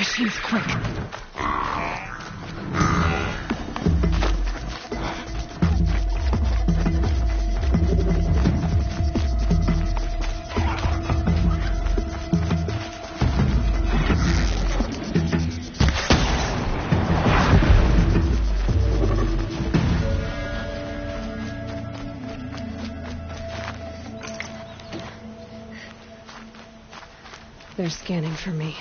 machines, quick. They're scanning for me.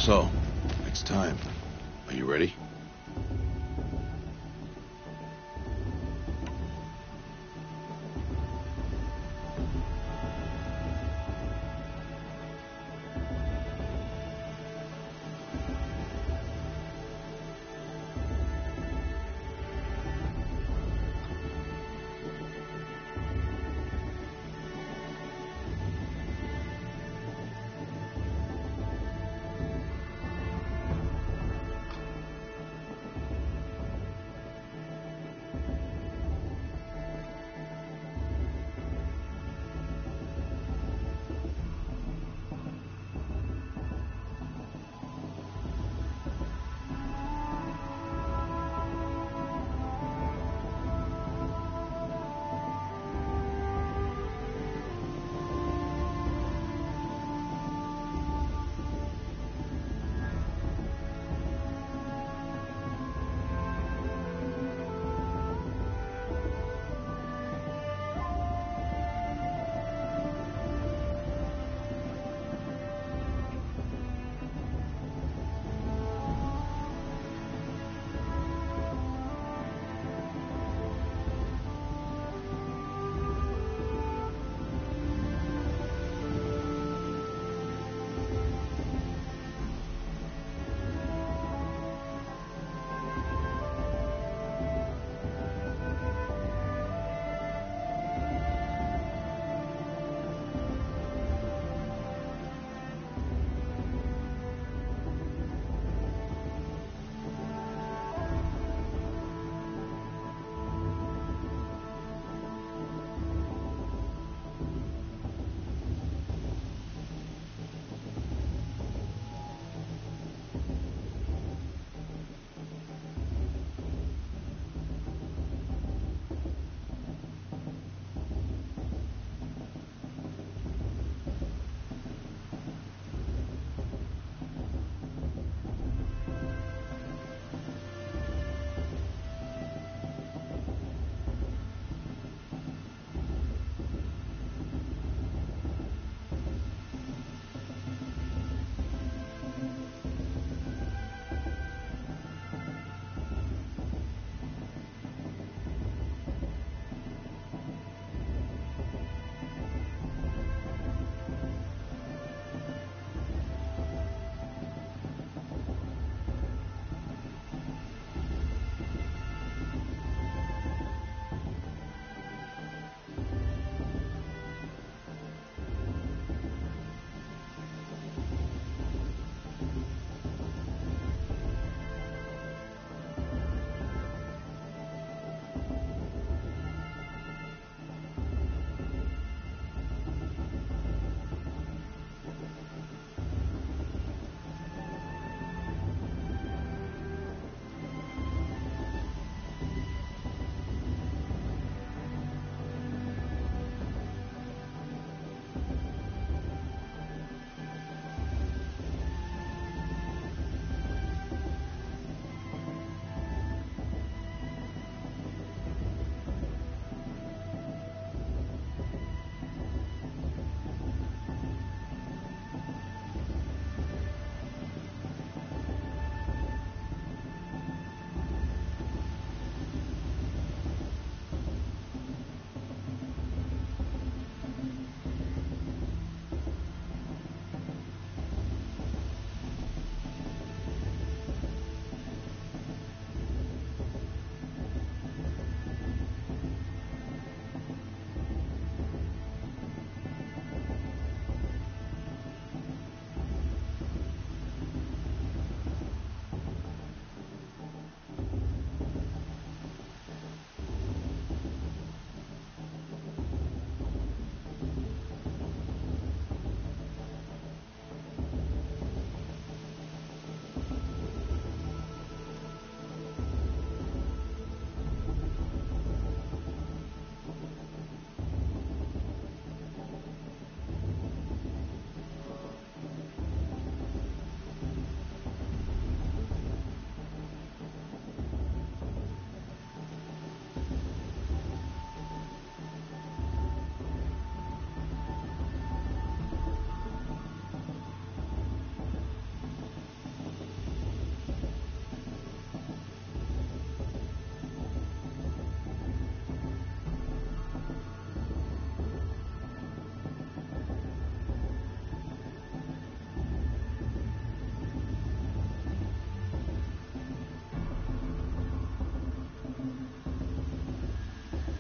So, next time. Are you ready?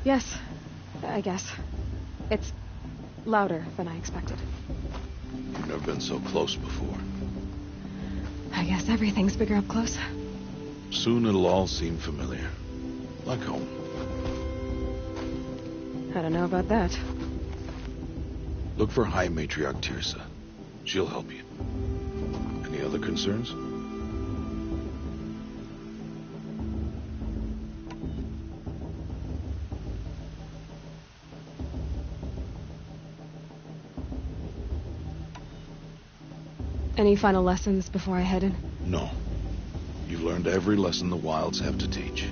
Yes, I guess. It's louder than I expected. You've never been so close before. I guess everything's bigger up close. Soon it'll all seem familiar. Like home. I don't know about that. Look for High Matriarch Tirsa. She'll help you. Any other concerns? Any final lessons before I head in? No. You've learned every lesson the Wilds have to teach.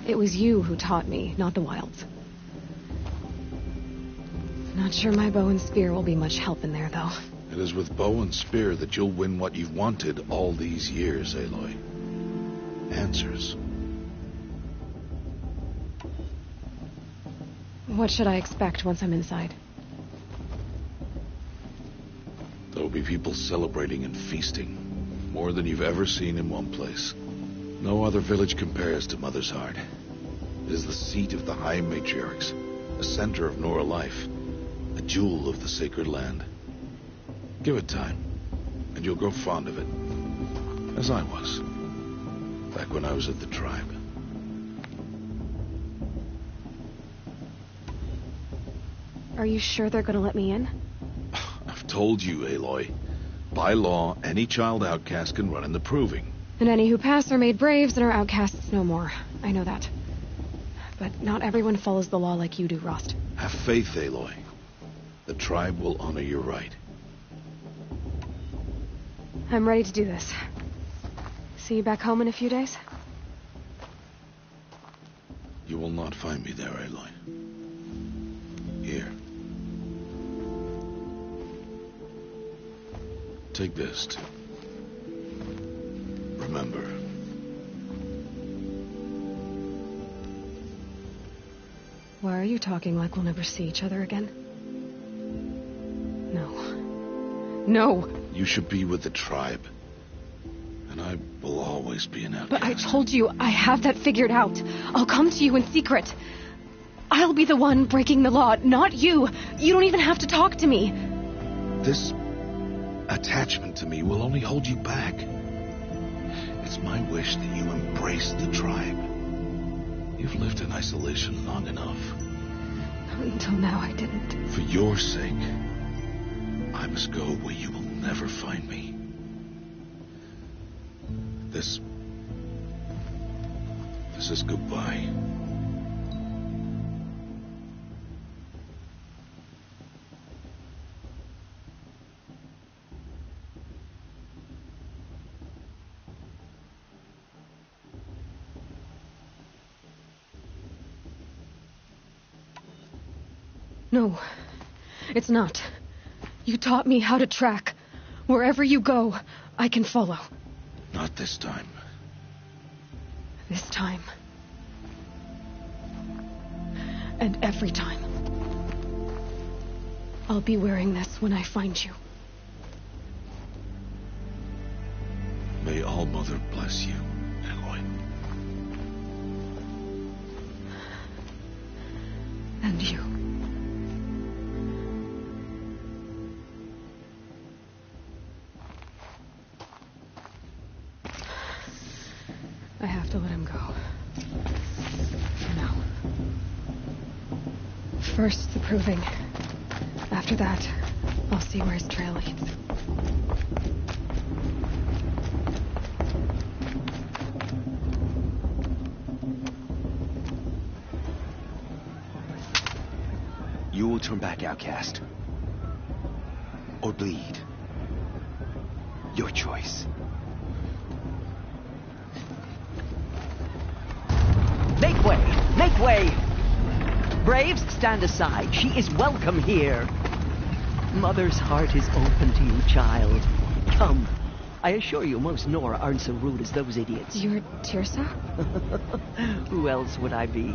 It was you who taught me, not the Wilds. Not sure my bow and spear will be much help in there, though. It is with bow and spear that you'll win what you've wanted all these years, Aloy. Answers. What should I expect once I'm inside? There will be people celebrating and feasting. More than you've ever seen in one place. No other village compares to Mother's Heart. It is the seat of the High Matriarchs, the center of Nora life, a jewel of the sacred land. Give it time, and you'll grow fond of it. As I was, back when I was at the tribe. Are you sure they're gonna let me in? I've told you, Aloy. By law, any child outcast can run in the proving. And any who pass are made braves and are outcasts no more. I know that. But not everyone follows the law like you do, Rost. Have faith, Aloy. The tribe will honor your right. I'm ready to do this. See you back home in a few days? You will not find me there, Aloy. Here. Take this. Remember. Why are you talking like we'll never see each other again? No. No! You should be with the tribe. And I will always be an outcast. But I told you, I have that figured out. I'll come to you in secret. I'll be the one breaking the law, not you. You don't even have to talk to me. This attachment to me will only hold you back. It's my wish that you embrace the tribe. You've lived in isolation long enough. Until now, I didn't. For your sake, I must go where you will never find me. This is goodbye. No, it's not. You taught me how to track. Wherever you go, I can follow. Not this time. This time. And every time. I'll be wearing this when I find you. May All Mother bless you, Aloy. And you. I have to let him go. For now. First, the proving. After that, I'll see where his trail leads. You will turn back, outcast. Or bleed. Your choice. Make way! Make way! Braves, stand aside. She is welcome here. Mother's heart is open to you, child. Come. I assure you, most Nora aren't so rude as those idiots. You're Tirsa? Who else would I be?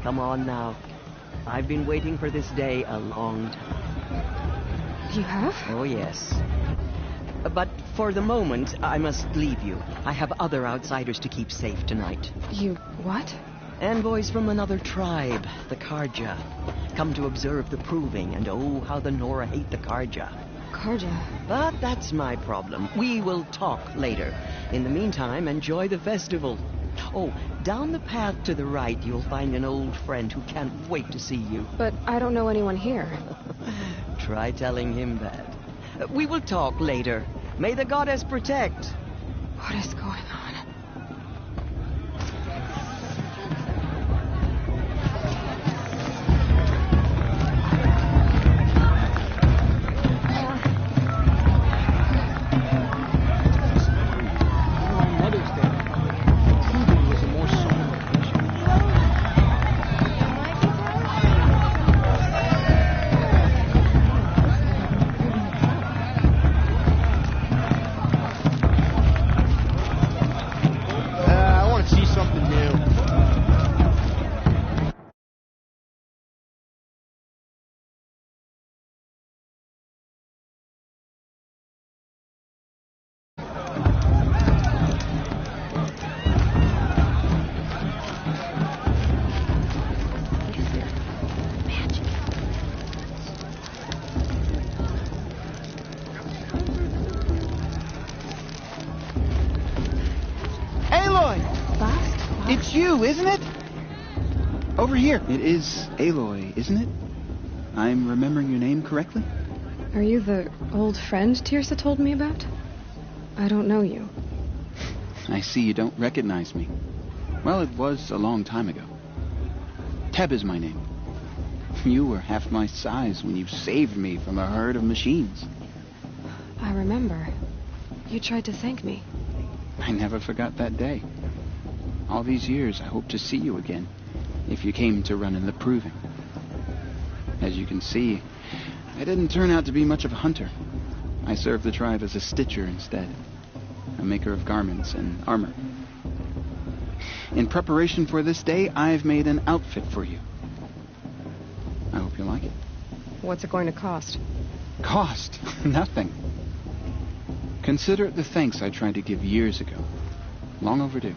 Come on now. I've been waiting for this day a long time. You have? Oh, yes. But for the moment, I must leave you. I have other outsiders to keep safe tonight. You what? Envoys from another tribe, the Karja, come to observe the proving, and oh, how the Nora hate the Karja. Karja. But that's my problem. We will talk later. In the meantime, enjoy the festival. Oh, down the path to the right, you'll find an old friend who can't wait to see you. But I don't know anyone here. Try telling him that. We will talk later. May the goddess protect. What is going on? It's you, isn't it? Over here. It is Aloy, isn't it? I'm remembering your name correctly? Are you the old friend Tirsa told me about? I don't know you. I see you don't recognize me. Well, it was a long time ago. Teb is my name. You were half my size when you saved me from a herd of machines. I remember. You tried to thank me. I never forgot that day. All these years, I hope to see you again, if you came to run in the proving. As you can see, I didn't turn out to be much of a hunter. I served the tribe as a stitcher instead, a maker of garments and armor. In preparation for this day, I've made an outfit for you. I hope you like it. What's it going to cost? Cost? Nothing. Consider it the thanks I tried to give years ago. Long overdue.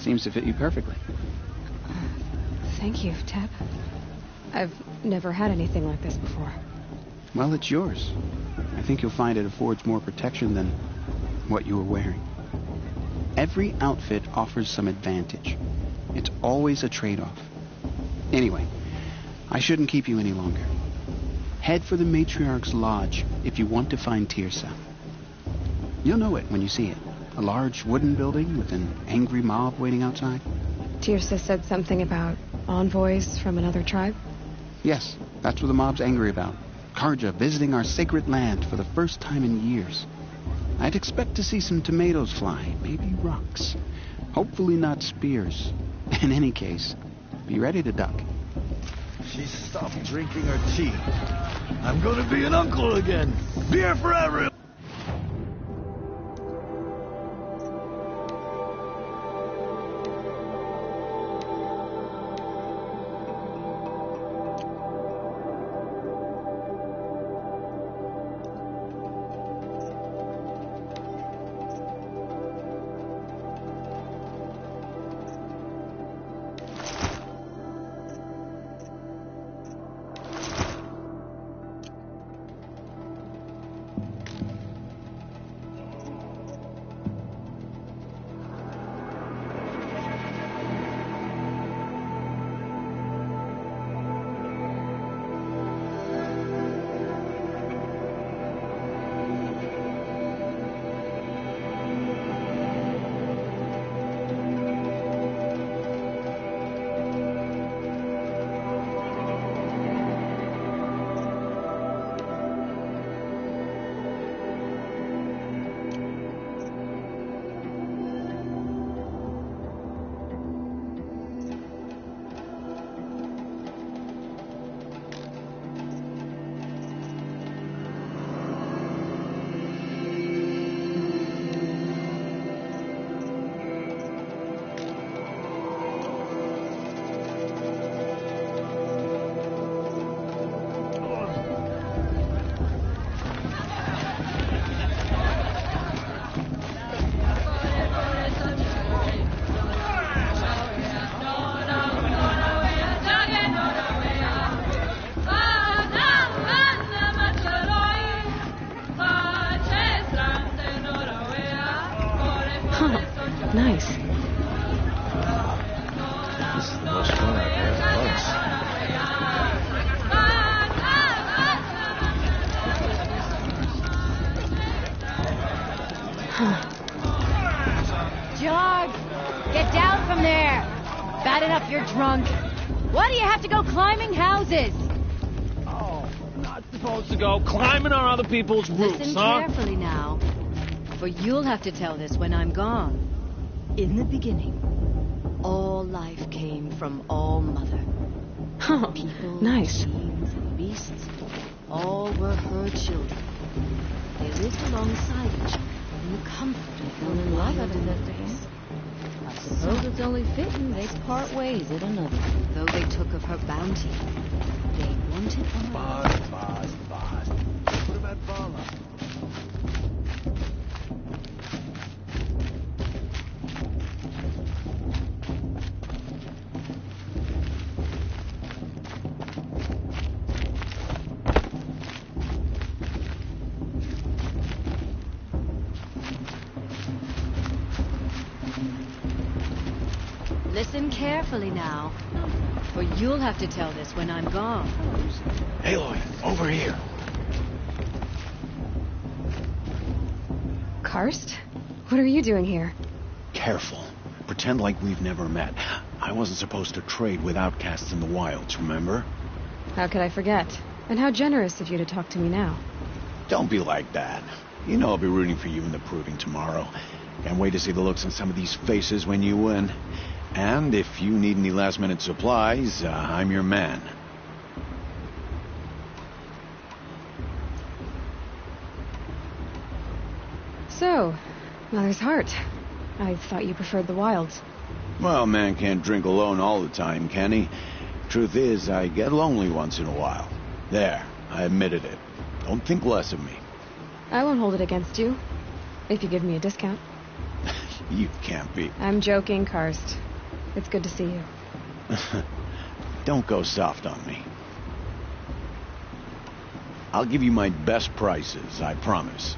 Seems to fit you perfectly. Thank you, Teb. I've never had anything like this before. Well, it's yours. I think you'll find it affords more protection than what you were wearing. Every outfit offers some advantage. It's always a trade-off. Anyway, I shouldn't keep you any longer. Head for the Matriarch's Lodge if you want to find Tirsa. You'll know it when you see it. A large wooden building with an angry mob waiting outside. Tirsa said something about envoys from another tribe? Yes, that's what the mob's angry about. Karja visiting our sacred land for the first time in years. I'd expect to see some tomatoes fly, maybe rocks. Hopefully not spears. In any case, be ready to duck. She stopped drinking her tea. I'm gonna be an uncle again. Beer forever! Nice. This is the most fun I've had in months. George, get down from there. Bad enough you're drunk. Why do you have to go climbing houses? Oh, not supposed to go climbing on other people's roofs, Listen huh? carefully now, for you'll have to tell this when I'm gone. In the beginning, all life came from All Mother. Huh. People, Nice. machines, and beasts, all were her children. They lived alongside each other in the comfort of Fell her in love wild after that day. embrace. I suppose it's only fitting they part ways at another. Though they took of her bounty, they wanted one another. Bast. What about Vala? Listen carefully now, for you'll have to tell this when I'm gone. Aloy, over here. Karst? What are you doing here? Careful. Pretend like we've never met. I wasn't supposed to trade with outcasts in the wilds, remember? How could I forget? And how generous of you to talk to me now. Don't be like that. You know I'll be rooting for you in the proving tomorrow. Can't wait to see the looks on some of these faces when you win. And if you need any last-minute supplies, I'm your man. So, Mother's Heart. I thought you preferred the wilds. Well, man can't drink alone all the time, can he? Truth is, I get lonely once in a while. There, I admitted it. Don't think less of me. I won't hold it against you, if you give me a discount. You can't be. I'm joking, Karst. It's good to see you. Don't go soft on me. I'll give you my best prices, I promise.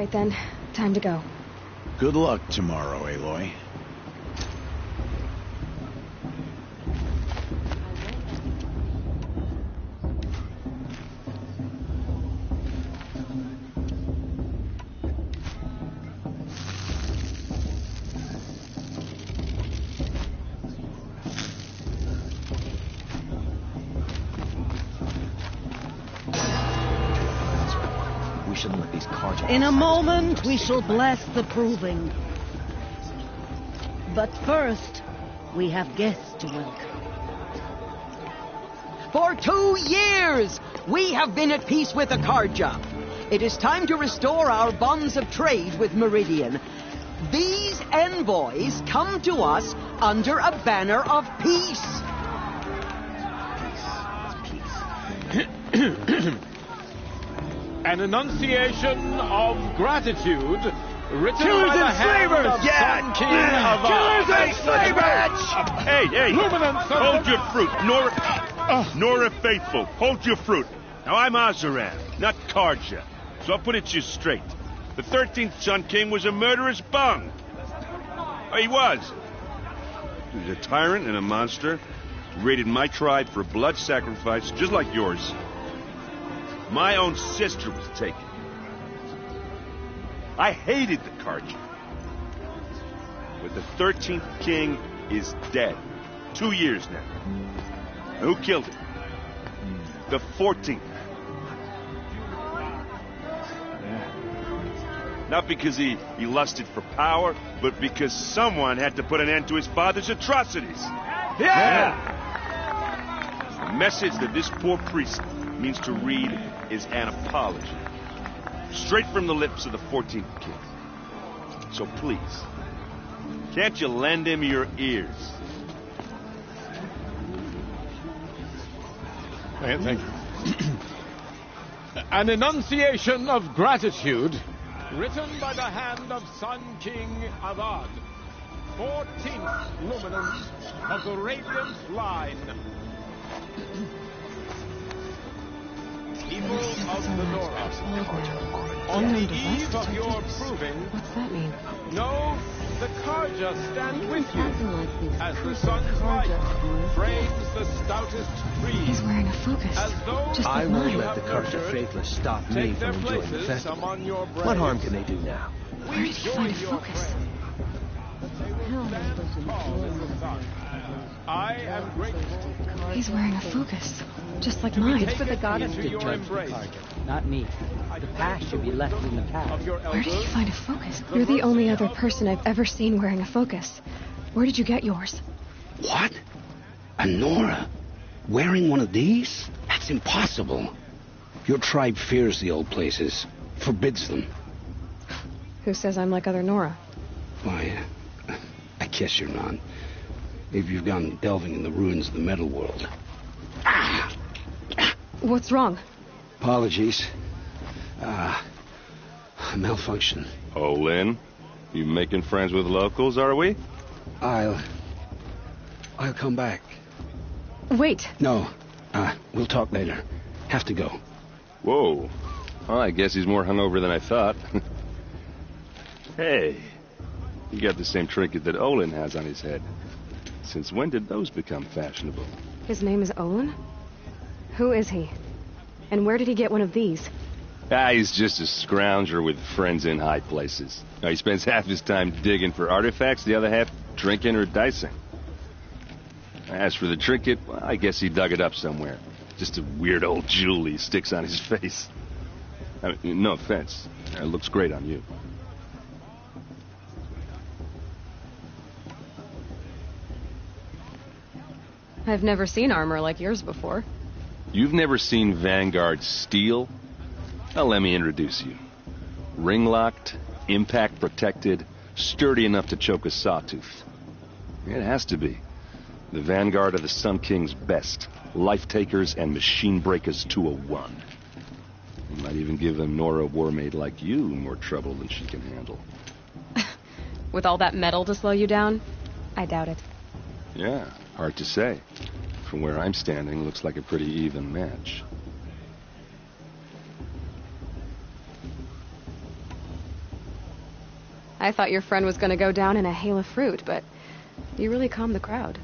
right then. Time to go. Good luck tomorrow, Aloy. In a moment, we shall bless the proving. But first, we have guests to welcome. For 2 years, we have been at peace with Akarja. It is time to restore our bonds of trade with Meridian. These envoys come to us under a banner of peace. An enunciation of gratitude written Killers by the and hand slavers! of Sun King of Killers and slavers! Hey, Luminance of hold the- your fruit. Nora Faithful, hold your fruit. Now, I'm Azaran, not Karja, so I'll put it to you straight. The 13th Sun King was a murderous bung. Oh, he was. He was a tyrant and a monster. He raided my tribe for a blood sacrifice, just like yours. My own sister was taken. I hated the Karja. But the 13th king is dead. 2 years now. And who killed him? The 14th. Not because he lusted for power, but because someone had to put an end to his father's atrocities. Yeah! The message that this poor priest means to read is an apology. Straight from the lips of the 14th king. So please, can't you lend him your ears? Thank you. An enunciation of gratitude written by the hand of Sun King Avad, 14th luminance of the Radiant Line. People of the Nora, on the eve of your proving, What's that mean? know the Karja stand with you Like these as the creepy sun's light Karja. frames the stoutest trees. He's wearing a focus. As though Just I like won't mine. let the Karja Faithless stop me take their from enjoying the places festival. among your braves. What harm can they do now? Where did he find a focus? How am I supposed to enjoy my I am grateful He's wearing a focus. Just like mine. For the goddess into to your judge the embrace. Karja, not me. The past should be left in the past. of your Where did he elders. find a focus? You're the only other person I've ever seen wearing a focus. Where did you get yours? What? A Nora? Wearing one of these? That's impossible. Your tribe fears the old places, forbids them. Who says I'm like other Nora? Why, I guess you're not. Maybe you've gone delving in the ruins of the metal world. What's wrong? Apologies. Malfunction. Oh, Lynn, you making friends with locals, are we? I'll come back. Wait. No, we'll talk later. Have to go. Whoa. Well, I guess he's more hungover than I thought. Hey, you got the same trinket that Olin has on his head. Since when did those become fashionable? His name is Olin? Who is he? And where did he get one of these? He's just a scrounger with friends in high places. Now, he spends half his time digging for artifacts, the other half drinking or dicing. As for the trinket, well, I guess he dug it up somewhere. Just a weird old jewel he sticks on his face. I mean, no offense. It looks great on you. I've never seen armor like yours before. You've never seen Vanguard steel? Well, let me introduce you. Ring-locked, impact-protected, sturdy enough to choke a sawtooth. It has to be. The Vanguard of the Sun King's best. Life-takers and machine-breakers 201. You might even give a Nora warmaid like you more trouble than she can handle. With all that metal to slow you down? I doubt it. Yeah, hard to say. From where I'm standing, looks like a pretty even match. I thought your friend was going to go down in a hail of fruit, but you really calmed the crowd.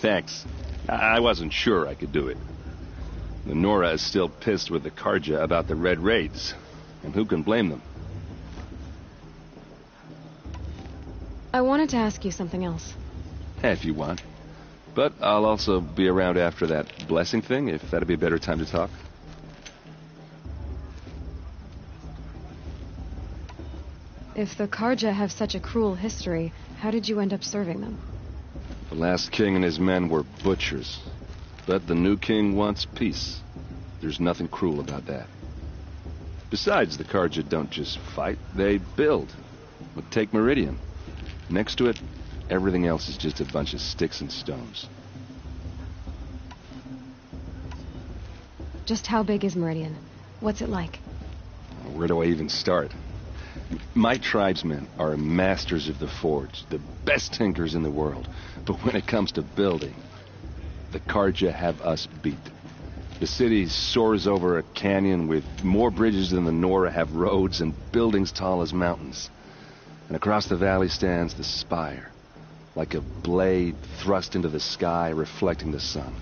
Thanks. I wasn't sure I could do it. The Nora is still pissed with the Karja about the Red Raids, and who can blame them? I wanted to ask you something else. If you want. But I'll also be around after that blessing thing, if that'd be a better time to talk. If the Karja have such a cruel history, how did you end up serving them? The last king and his men were butchers. But the new king wants peace. There's nothing cruel about that. Besides, the Karja don't just fight, they build. But take Meridian. Next to it, everything else is just a bunch of sticks and stones. Just how big is Meridian? What's it like? Where do I even start? My tribesmen are masters of the forge, the best tinkers in the world. But when it comes to building, the Karja have us beat. The city soars over a canyon with more bridges than the Nora have roads and buildings tall as mountains. And across the valley stands the spire, like a blade thrust into the sky reflecting the sun.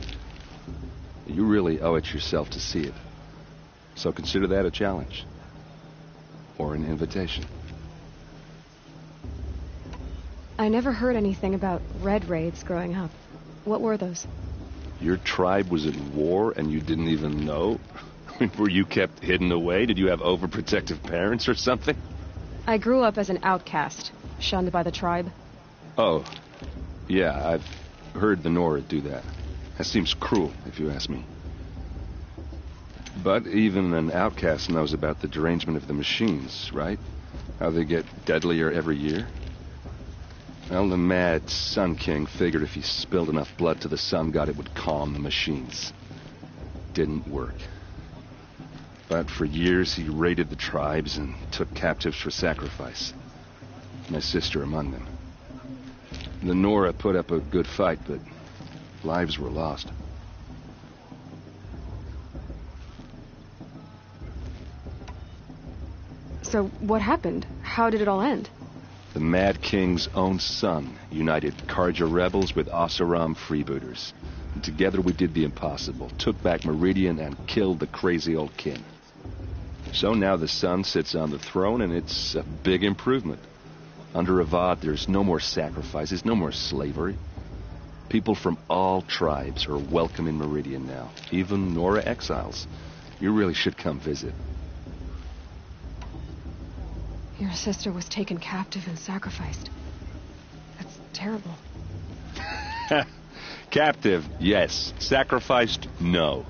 You really owe it yourself to see it. So consider that a challenge. Or an invitation. I never heard anything about Red Raids growing up. What were those? Your tribe was at war and you didn't even know? Were you kept hidden away? Did you have overprotective parents or something? I grew up as an outcast, shunned by the tribe. Oh, yeah, I've heard the Nora do that. That seems cruel, if you ask me. But even an outcast knows about the derangement of the machines, right? How they get deadlier every year. Well, the mad Sun King figured if he spilled enough blood to the Sun God, it would calm the machines. Didn't work. But for years, he raided the tribes and took captives for sacrifice. My sister among them. The Nora put up a good fight, but lives were lost. So what happened? How did it all end? The Mad King's own son united Karja rebels with Oseram freebooters. And together we did the impossible, took back Meridian and killed the crazy old king. So now the son sits on the throne and it's a big improvement. Under Avad there's no more sacrifices, no more slavery. People from all tribes are welcome in Meridian now, even Nora exiles. You really should come visit. Your sister was taken captive and sacrificed. That's terrible. Captive, yes. Sacrificed, no.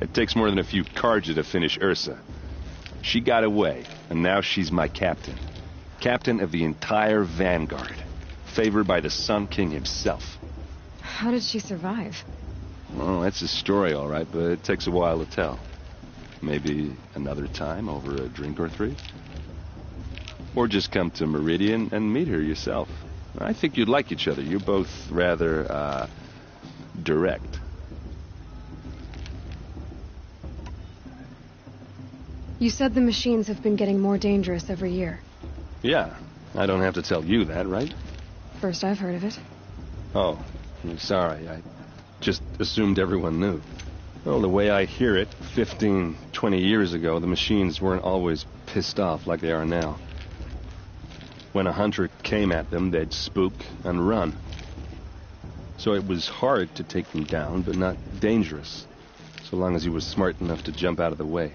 It takes more than a few Karja to finish Ursa. She got away, and now she's my captain. Captain of the entire Vanguard. Favored by the Sun King himself. How did she survive? Well, that's a story, all right, but it takes a while to tell. Maybe another time over a drink or three? Or just come to Meridian and meet her yourself. I think you'd like each other. You're both rather, direct. You said the machines have been getting more dangerous every year. Yeah, I don't have to tell you that, right? First I've heard of it. Oh, I'm sorry. I just assumed everyone knew. Well, the way I hear it, 15, 20 years ago, the machines weren't always pissed off like they are now. When a hunter came at them, they'd spook and run. So it was hard to take them down, but not dangerous, so long as he was smart enough to jump out of the way.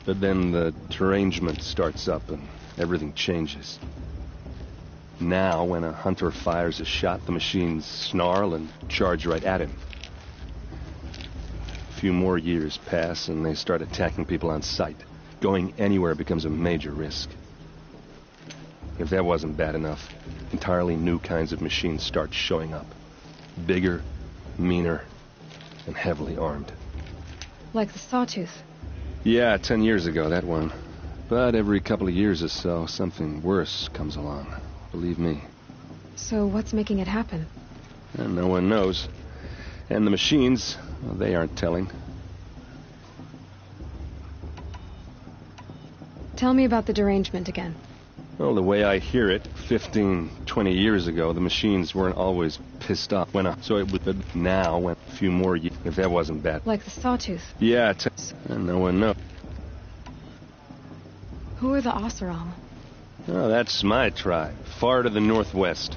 But then the derangement starts up and everything changes. Now, when a hunter fires a shot, the machines snarl and charge right at him. A few more years pass and they start attacking people on sight. Going anywhere becomes a major risk. If that wasn't bad enough, entirely new kinds of machines start showing up. Bigger, meaner, and heavily armed. Like the Sawtooth. Yeah, 10 years ago, that one. But every couple of years or so, something worse comes along. Believe me. So what's making it happen? And no one knows. And the machines, well, they aren't telling. Tell me about the derangement again. Well, the way I hear it, 15, 20 years ago, the machines weren't always pissed off when so it would now, when a few more years, if that wasn't bad. Like the sawtooth. Yeah, and no one knows. Who are the Oseram? Oh, that's my tribe, far to the northwest.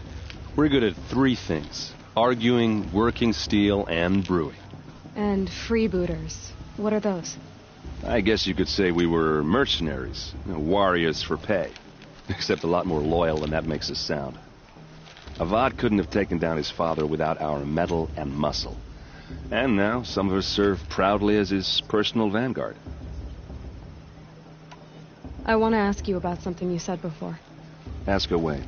We're good at 3 things: arguing, working steel, and brewing. And freebooters. What are those? I guess you could say we were mercenaries, warriors for pay. Except a lot more loyal than that makes us sound. Avad couldn't have taken down his father without our metal and muscle. And now some of us serve proudly as his personal vanguard. I want to ask you about something you said before. Ask away.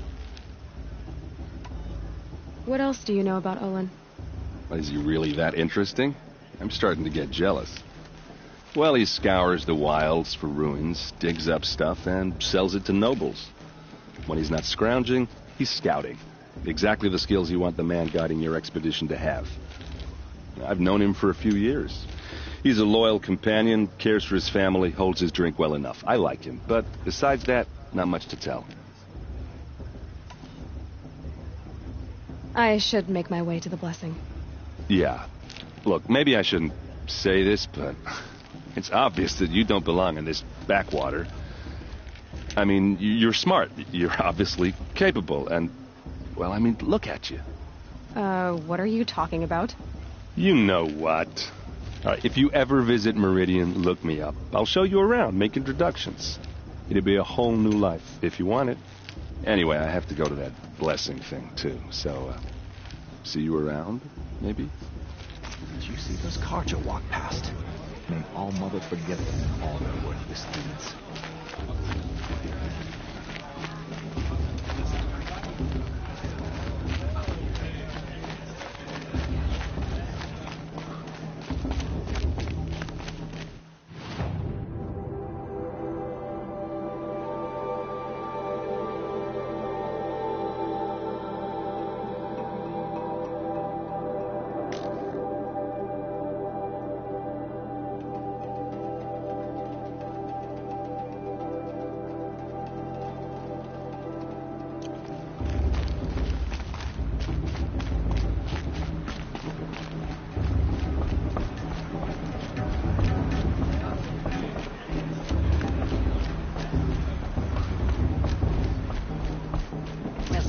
What else do you know about Olin? Is he really that interesting? I'm starting to get jealous. Well, he scours the wilds for ruins, digs up stuff, and sells it to nobles. When he's not scrounging, he's scouting. Exactly the skills you want the man guiding your expedition to have. I've known him for a few years. He's a loyal companion, cares for his family, holds his drink well enough. I like him, but besides that, not much to tell. I should make my way to the blessing. Yeah. Look, maybe I shouldn't say this, but it's obvious that you don't belong in this backwater. I mean, you're smart. You're obviously capable, and, well, I mean, look at you. What are you talking about? You know what. All right, if you ever visit Meridian, look me up. I'll show you around, make introductions. It'll be a whole new life, if you want it. Anyway, I have to go to that blessing thing, too, so, see you around, maybe? Did you see those carts you walked past? May All Mother forgive them all their worthless deeds.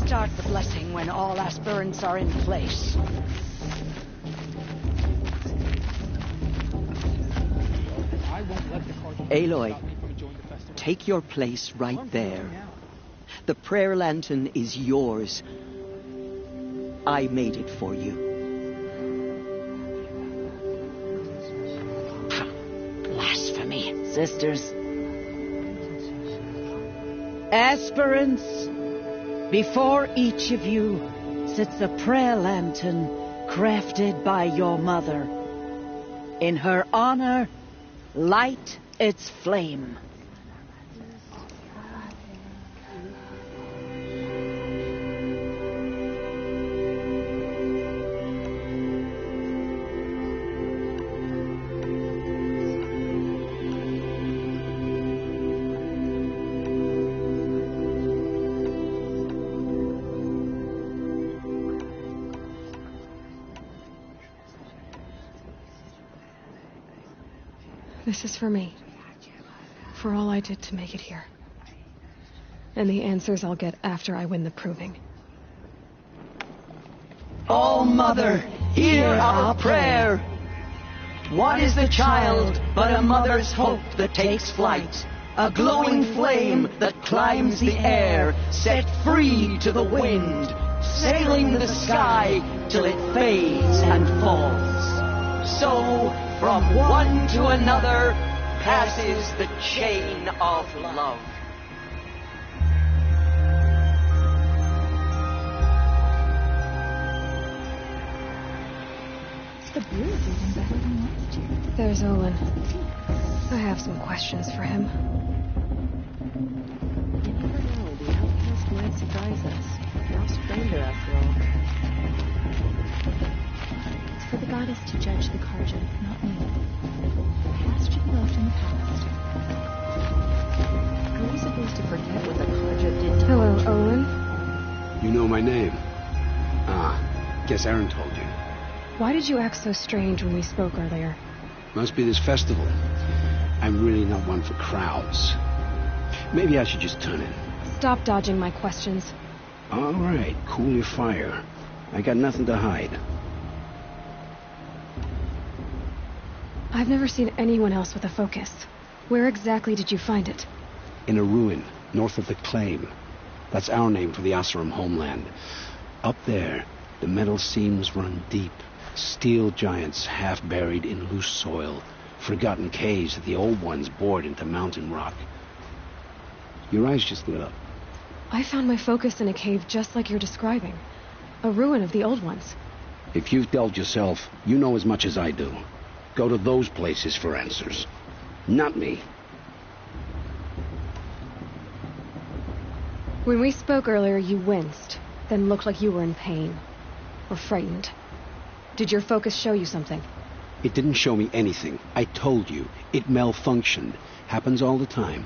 Start the blessing when all aspirants are in place. Aloy, take your place right there. The prayer lantern is yours. I made it for you. Blasphemy, sisters. Aspirants, before each of you sits a prayer lantern crafted by your mother. In her honor, light its flame. This is for me. For all I did to make it here. And the answers I'll get after I win the proving. All Mother, hear our prayer. What is the child but a mother's hope that takes flight? A glowing flame that climbs the air, set free to the wind, sailing the sky till it fades and falls. So, from one to another passes the chain of love. The brew is even better than last year. There's Olin. I have some questions for him. You never know. The outcast might surprise us. No stranger, after all. It's for the goddess to judge the Karja, not me. The past should be left in the past. Elizabeth seems to forget what the Karja did to Hello, him. Owen. You know my name? Guess Aaron told you. Why did you act so strange when we spoke earlier? Must be this festival. I'm really not one for crowds. Maybe I should just turn in. Stop dodging my questions. All right, cool your fire. I got nothing to hide. I've never seen anyone else with a focus. Where exactly did you find it? In a ruin, north of the Claim. That's our name for the Asuram homeland. Up there, the metal seams run deep. Steel giants half buried in loose soil. Forgotten caves that the old ones bored into mountain rock. Your eyes just lit up. I found my focus in a cave just like you're describing. A ruin of the old ones. If you've delved yourself, you know as much as I do. Go to those places for answers. Not me. When we spoke earlier, you winced, then looked like you were in pain. Or frightened. Did your focus show you something? It didn't show me anything. I told you. It malfunctioned. Happens all the time.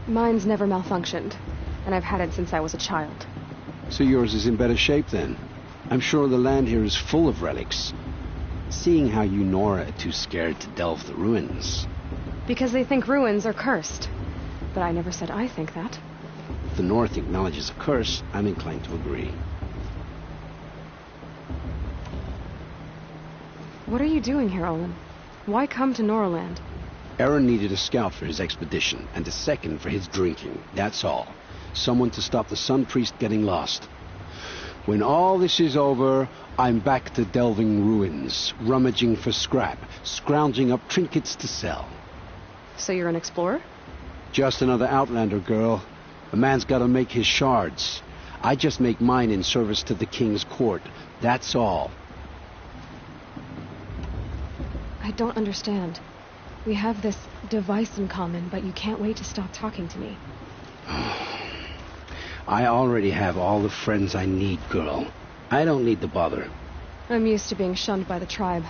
Mine's never malfunctioned, and I've had it since I was a child. So yours is in better shape then. I'm sure the land here is full of relics. Seeing how you Nora are too scared to delve the ruins. Because they think ruins are cursed. But I never said I think that. If the North acknowledges a curse, I'm inclined to agree. What are you doing here, Olin? Why come to Noraland? Aaron needed a scout for his expedition, and a second for his drinking. That's all. Someone to stop the Sun Priest getting lost. When all this is over, I'm back to delving ruins, rummaging for scrap, scrounging up trinkets to sell. So you're an explorer? Just another Outlander, girl. A man's gotta make his shards. I just make mine in service to the King's court. That's all. I don't understand. We have this device in common, but you can't wait to stop talking to me. I already have all the friends I need, girl. I don't need the bother. I'm used to being shunned by the tribe.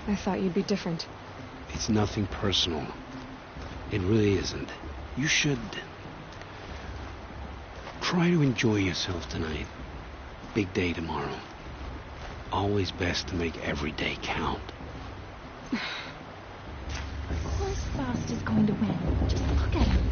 I thought you'd be different. It's nothing personal. It really isn't. You should try to enjoy yourself tonight. Big day tomorrow. Always best to make every day count. Of course Faust is going to win. Just look at him.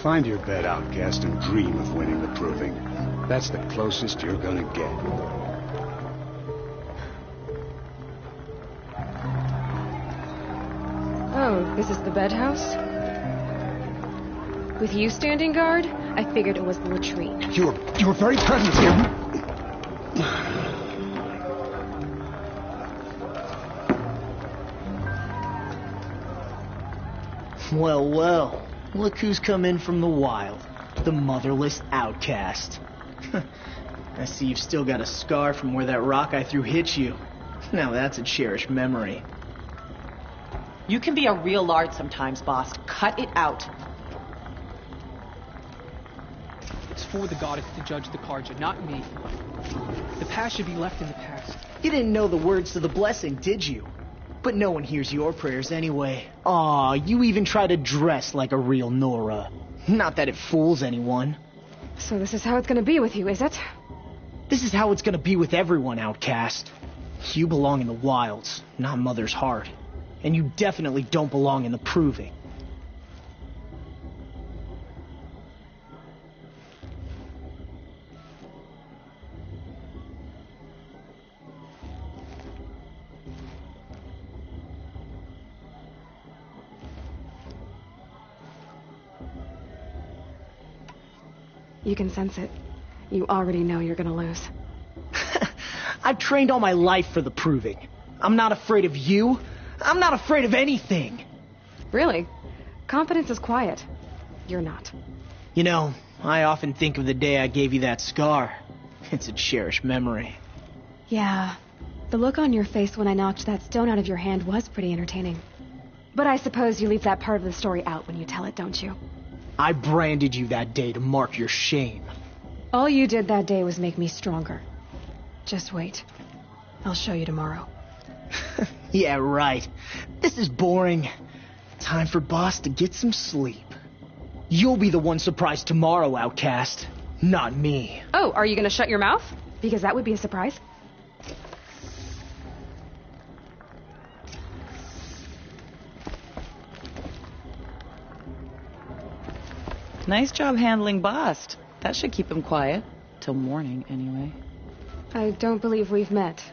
Find your bed, outcast, and dream of winning the proving. That's the closest you're gonna get. Oh, this is the bed house? With you standing guard, I figured it was the latrine. You were very present here. Well, well. Look who's come in from the wild. The motherless outcast. I see you've still got a scar from where that rock I threw hit you. Now that's a cherished memory. You can be a real lard sometimes, boss. Cut it out. It's for the goddess to judge the Karja, not me. The past should be left in the past. You didn't know the words to the blessing, did you? But no one hears your prayers anyway. Aw, you even try to dress like a real Nora. Not that it fools anyone. So this is how it's gonna be with you, is it? This is how it's gonna be with everyone, outcast. You belong in the wilds, not Mother's heart. And you definitely don't belong in the proving. You can sense it. You already know you're gonna lose. I've trained all my life for the proving. I'm not afraid of you. I'm not afraid of anything. Really? Confidence is quiet. You're not. You know, I often think of the day I gave you that scar. It's a cherished memory. Yeah. The look on your face when I knocked that stone out of your hand was pretty entertaining. But I suppose you leave that part of the story out when you tell it, don't you? I branded you that day to mark your shame. All you did that day was make me stronger. Just wait. I'll show you tomorrow. Yeah, right. This is boring. Time for Boss to get some sleep. You'll be the one surprised tomorrow, outcast. Not me. Oh, are you gonna shut your mouth? Because that would be a surprise. Nice job handling Bast. That should keep him quiet. Till morning, anyway. I don't believe we've met.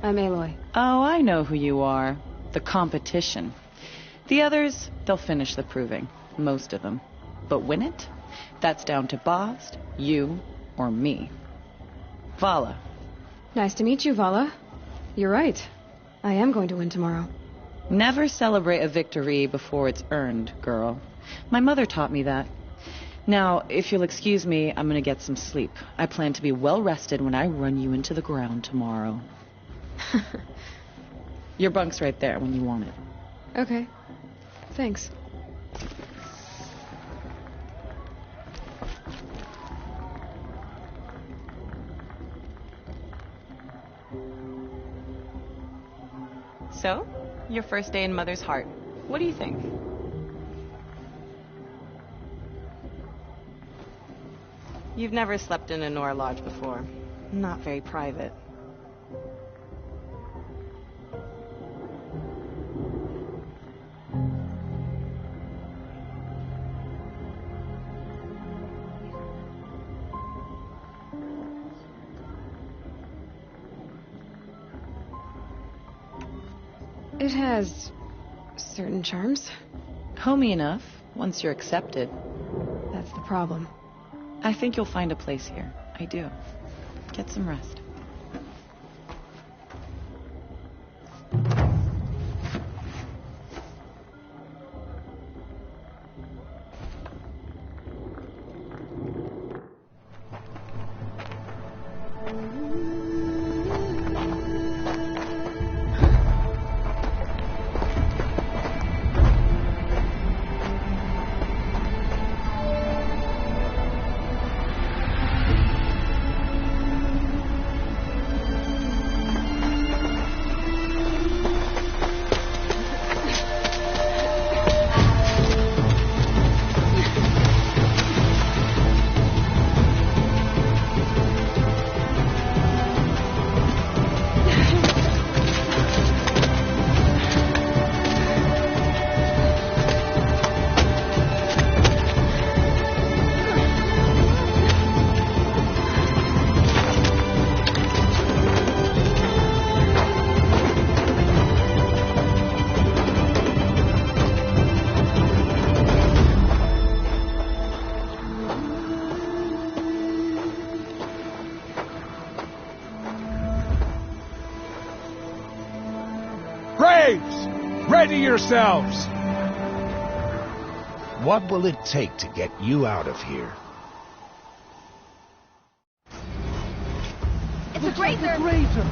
I'm Aloy. Oh, I know who you are. The competition. The others, they'll finish the proving. Most of them. But win it? That's down to Bast, you, or me. Vala. Nice to meet you, Vala. You're right. I am going to win tomorrow. Never celebrate a victory before it's earned, girl. My mother taught me that. Now, if you'll excuse me, I'm gonna get some sleep. I plan to be well rested when I run you into the ground tomorrow. Your bunk's right there when you want it. Okay. Thanks. So, your first day in Mother's heart. What do you think? You've never slept in a Nora lodge before. Not very private. It has certain charms. Homey enough, once you're accepted. That's the problem. I think you'll find a place here. I do. Get some rest. Ready yourselves! What will it take to get you out of here? It's a grazer!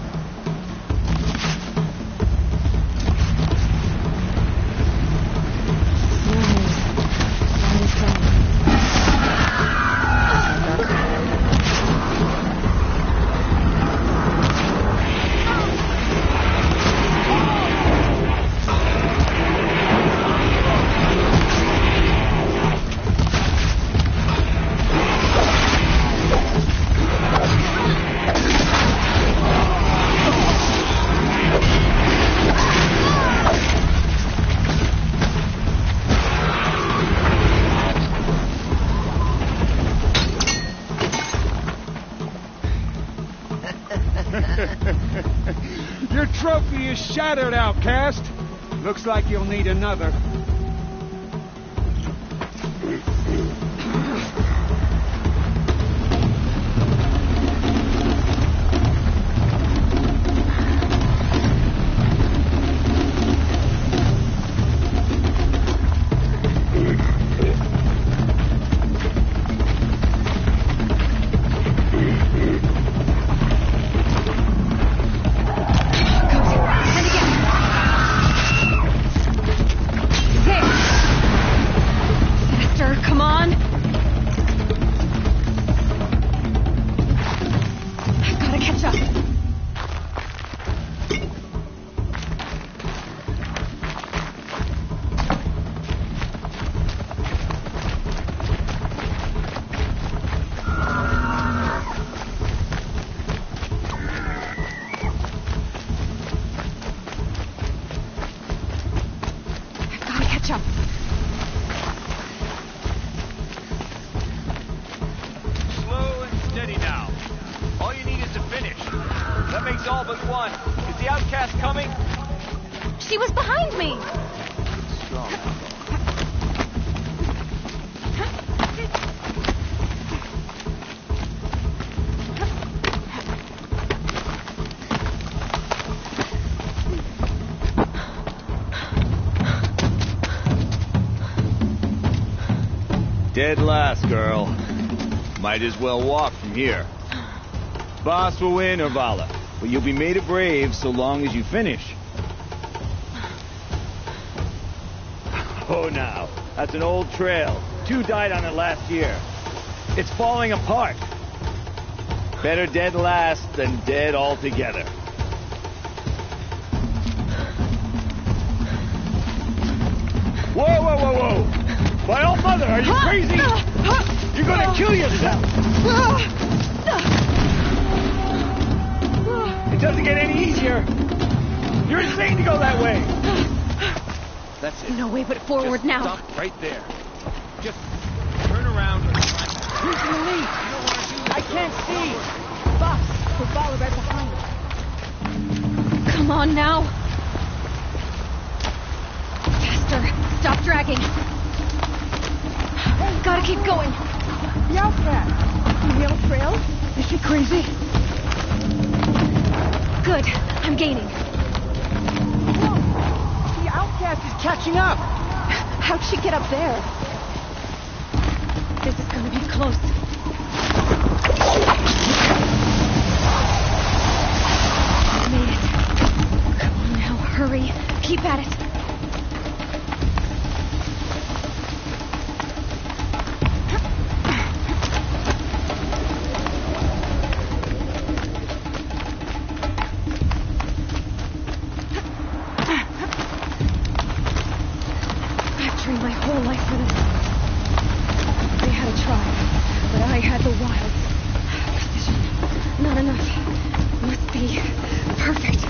Your trophy is shattered, outcast. Looks like you'll need another. up. Slow and steady now. All you need is to finish. That makes all but one. Is the outcast coming? She was behind me. Strong. Dead last, girl. Might as well walk from here. Boss will win, or Vala, but you'll be made a brave so long as you finish. Oh, now, that's an old trail. 2 died on it last year. It's falling apart. Better dead last than dead altogether. Whoa, whoa, whoa, whoa! My old mother, are you crazy? You're gonna kill yourself! It doesn't get any easier. You're insane to go that way. That's it. No way but forward Just now. Stop right there. Just turn around. Who's in the lead? I can't see. Boss, we'll follow right behind. Come on now. Faster. Stop dragging. Gotta keep going. The outcast. On the old trail? Is she crazy? Good. I'm gaining. Whoa. The outcast is catching up. How'd she get up there? This is gonna be close. Made it. Come on now, hurry. Keep at it. I've trained my whole life for this. They had a tribe, but I had the wild. Precision. Not enough. Must be perfect.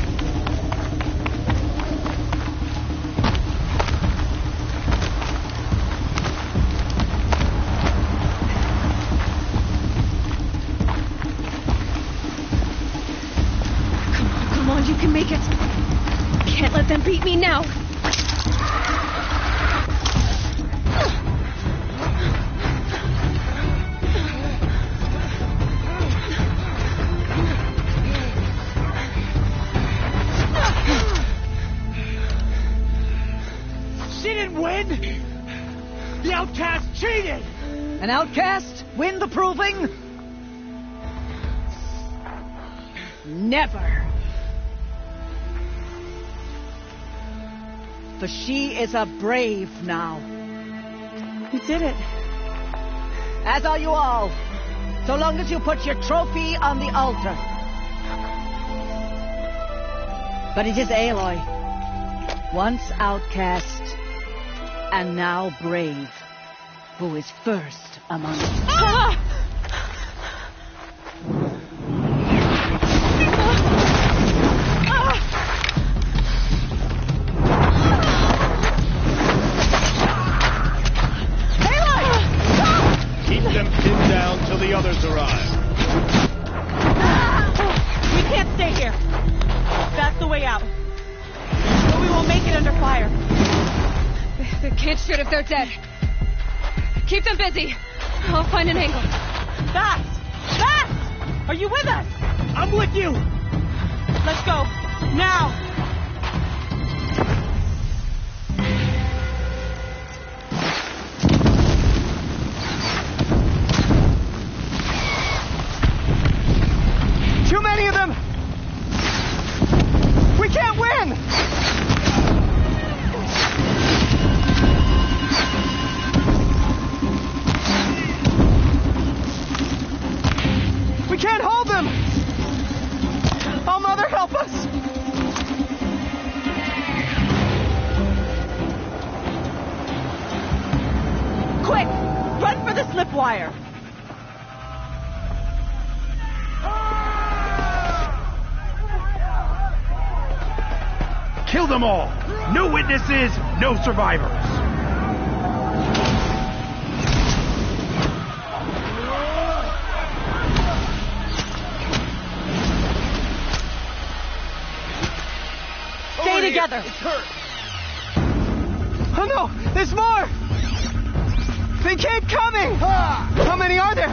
Come on, you can make it. Can't let them beat me now. She didn't win! The outcast cheated! An outcast win the proving? Never. For she is a brave now. You did it. As are you all. So long as you put your trophy on the altar. But it is Aloy. Once outcast, and now brave, who is first among us. Ah! Keep them pinned down till the others arrive. We can't stay here. That's the way out. But we won't make it under fire. They can't shoot if they're dead. Keep them busy. I'll find an angle. Fast! Fast! Are you with us? I'm with you. Let's go. Now. Too many of them! We can't win! We can't hold them! Oh, Mother, help us! Quick! Run for the slip wire! Kill them all! No witnesses, no survivors! together. It's her. Oh no! There's more! They keep coming! How many are there?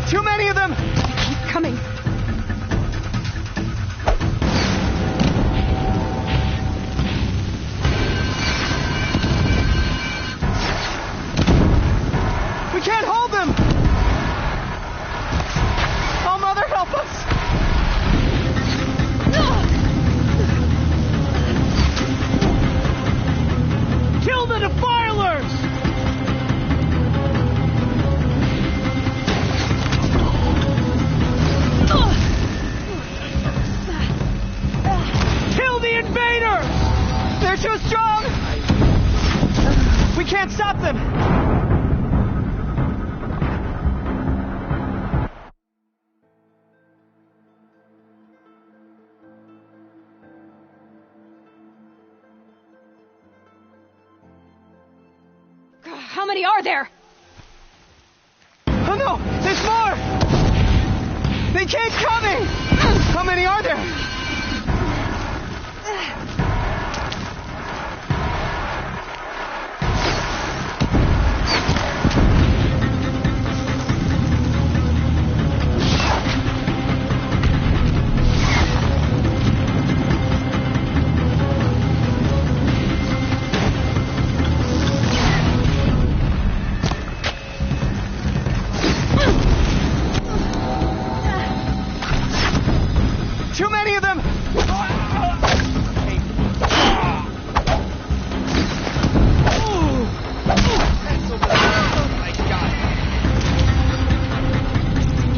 Too many of them! Keep coming. We can't hold them! Oh, Mother, help us! Kill the defilers! Kill the invaders! They're too strong! We can't stop them! How many are there? Oh no! There's more! They keep coming! How many are there? Too many of them!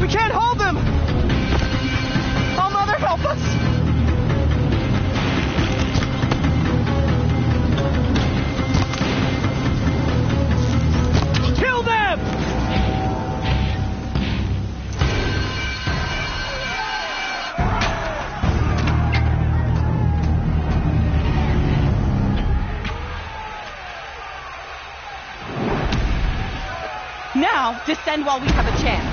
We can't hold them! Oh, Mother, help us! Kill them! Now, descend while we have a chance.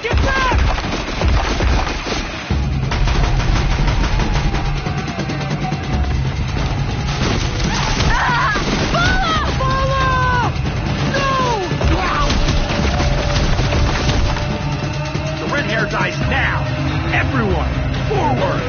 Get back! The red hair dies now! Everyone, forward!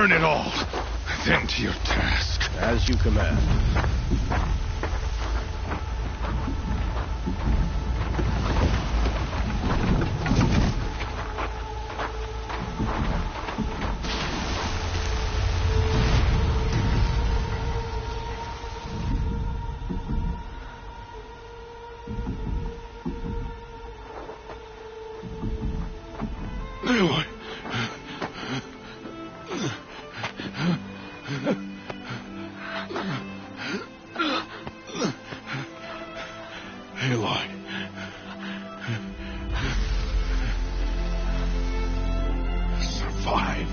Burn it all. Then to your task. As you command. Aloy. Aloy. Survive.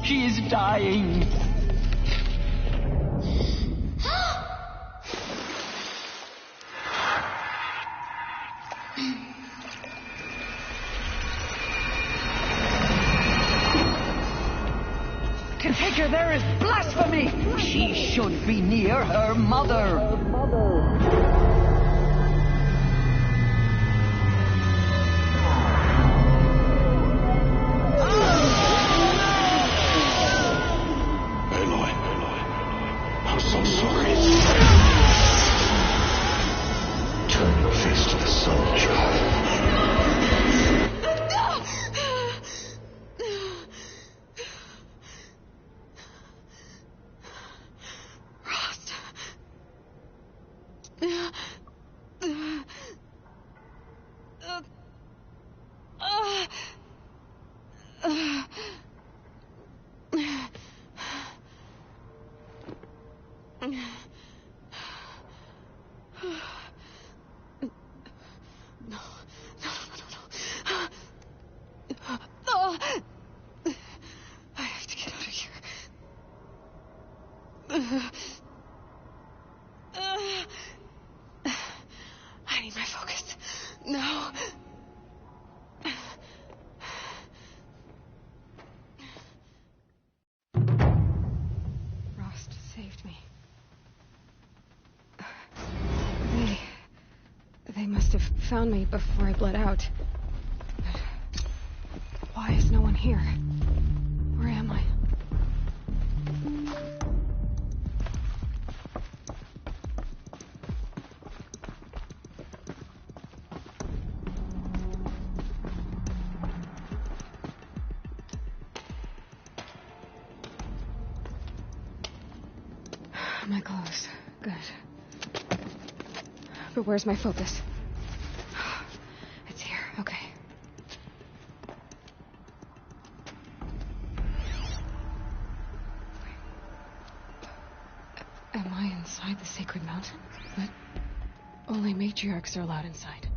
She is dying. To take her there is blasphemy. She should be near her mother. I'm so sorry. Turn your face to the sun, child. Rost. I have to get out of here. I need my focus. No. Rost saved me. They must have found me before I bled out. But why is no one here? Where am I? My clothes. Good. But where's my focus? It's here. Okay. Am I inside the sacred mountain? But only matriarchs are allowed inside.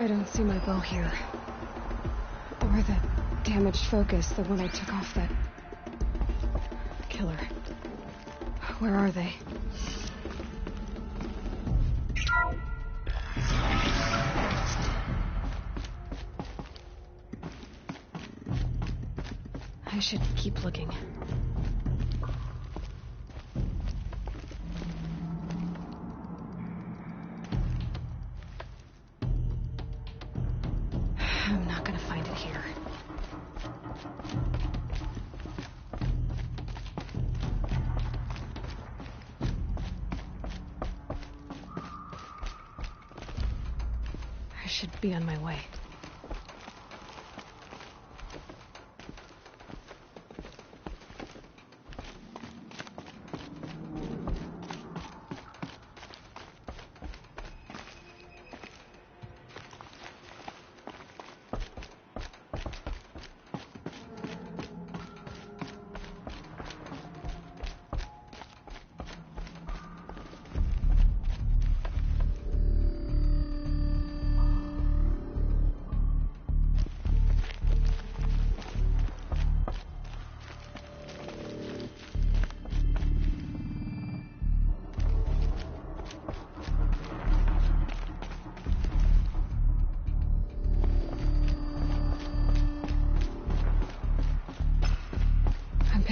I don't see my bow here. Or the damaged focus, the one I took off that killer. Where are they? I should keep looking. I'm not gonna find it here. I should be on my way.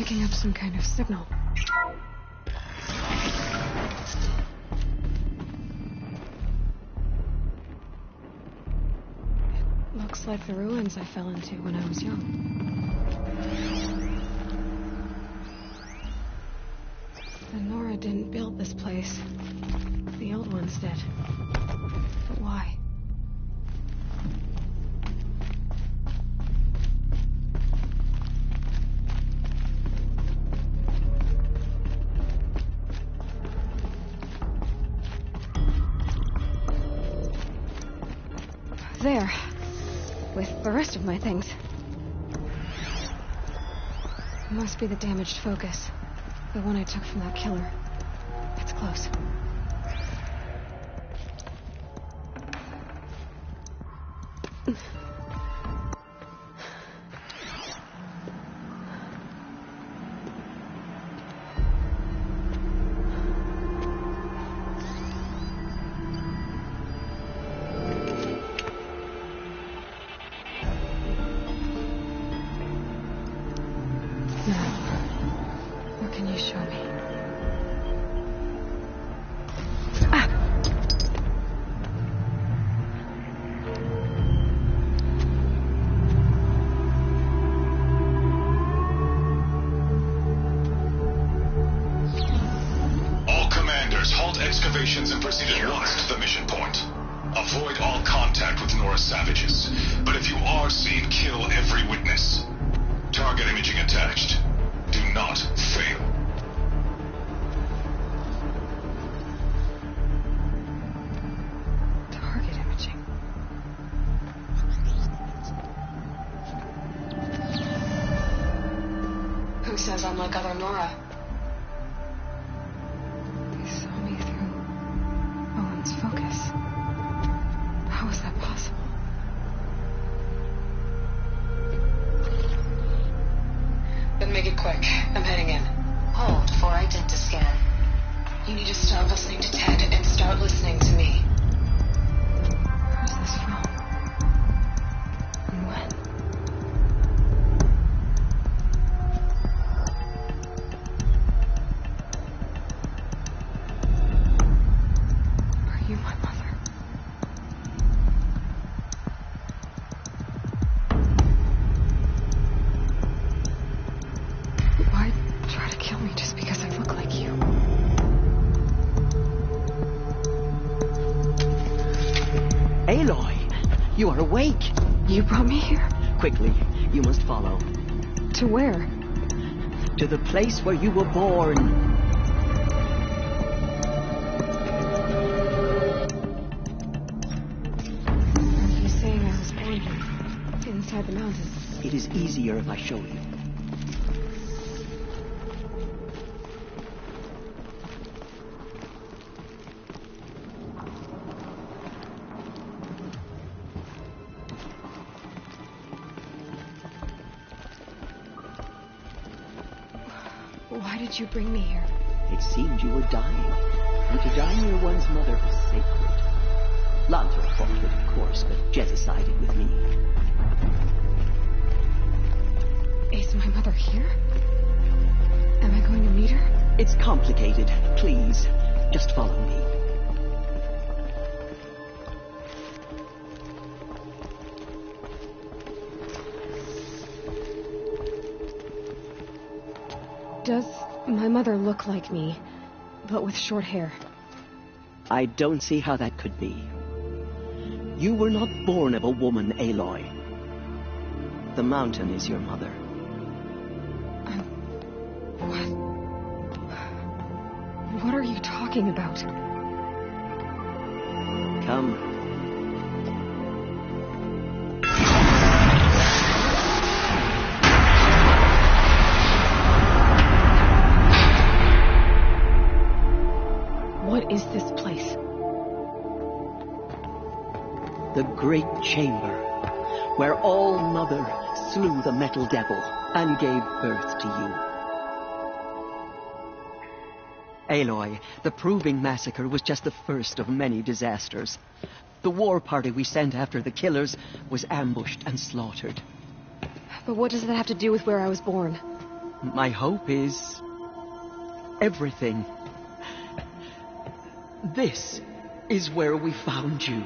picking up some kind of signal. It looks like the ruins I fell into when I was young. The Nora didn't build this place. The old ones did. But why? There. With the rest of my things. Must be the damaged focus. The one I took from that killer. It's close. And proceed at once to the mission point. Avoid all contact with Nora savages, but if you are seen, kill every witness. Target imaging attached. Do not fail. Target imaging. Who says I'm like other Nora? Focus. How is that possible? Then make it quick. I'm heading in. Hold for identi scan. You need to stop listening to Ted and start listening to me. Where's this from? And when? My mother. Why try to kill me just because I look like you? Aloy, you are awake. You brought me here? Quickly, you must follow. To where? To the place where you were born. Inside the mountains. It is easier if I show you. Why did you bring me here? It seemed you were dying, and to die near one's mother was sacred. Lantra fought it, of course, but Jezza sided with me. Is my mother here? Am I going to meet her? It's complicated. Please, just follow me. Does my mother look like me, but with short hair? I don't see how that could be. You were not born of a woman, Aloy. The mountain is your mother. What are you talking about? Come. What is this place? The Great Chamber, where All-Mother slew the Metal Devil and gave birth to you. Aloy, the Proving Massacre was just the first of many disasters. The war party we sent after the killers was ambushed and slaughtered. But what does that have to do with where I was born? My hope is everything. This is where we found you.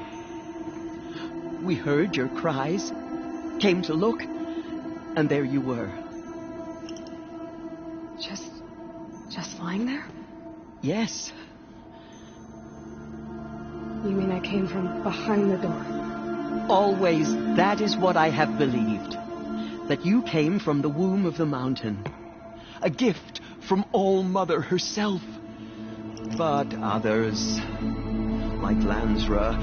We heard your cries, came to look, and there you were. Just lying there? Yes. You mean I came from behind the door? Always, that is what I have believed. That you came from the womb of the mountain. A gift from All-Mother herself. But others, like Lansra,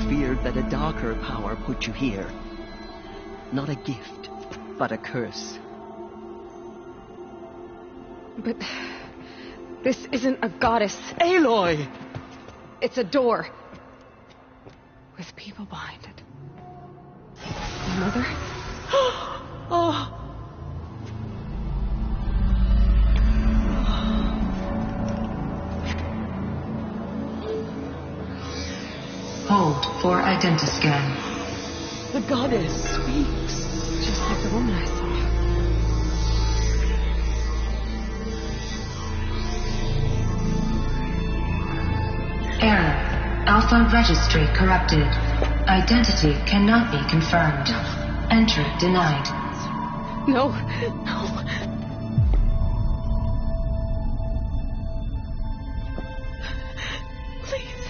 feared that a darker power put you here. Not a gift, but a curse. But this isn't a goddess. Aloy! It's a door. With people behind it. Mother? Oh! Hold for identiscan. The goddess speaks. Just like the woman I saw. Error. Alpha registry corrupted. Identity cannot be confirmed. Entry denied. No. Please.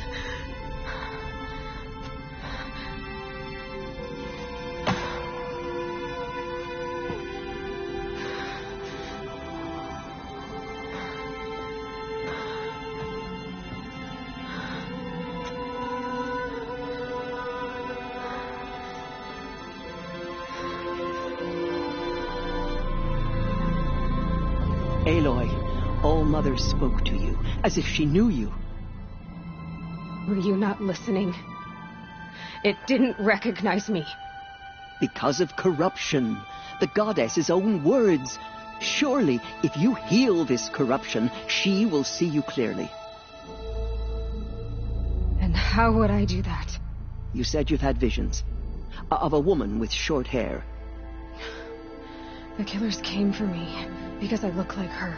Aloy, All-Mother spoke to you, as if she knew you. Were you not listening? It didn't recognize me. Because of corruption, the goddess's own words. Surely, if you heal this corruption, she will see you clearly. And how would I do that? You said you've had visions. Of a woman with short hair. The killers came for me because I look like her.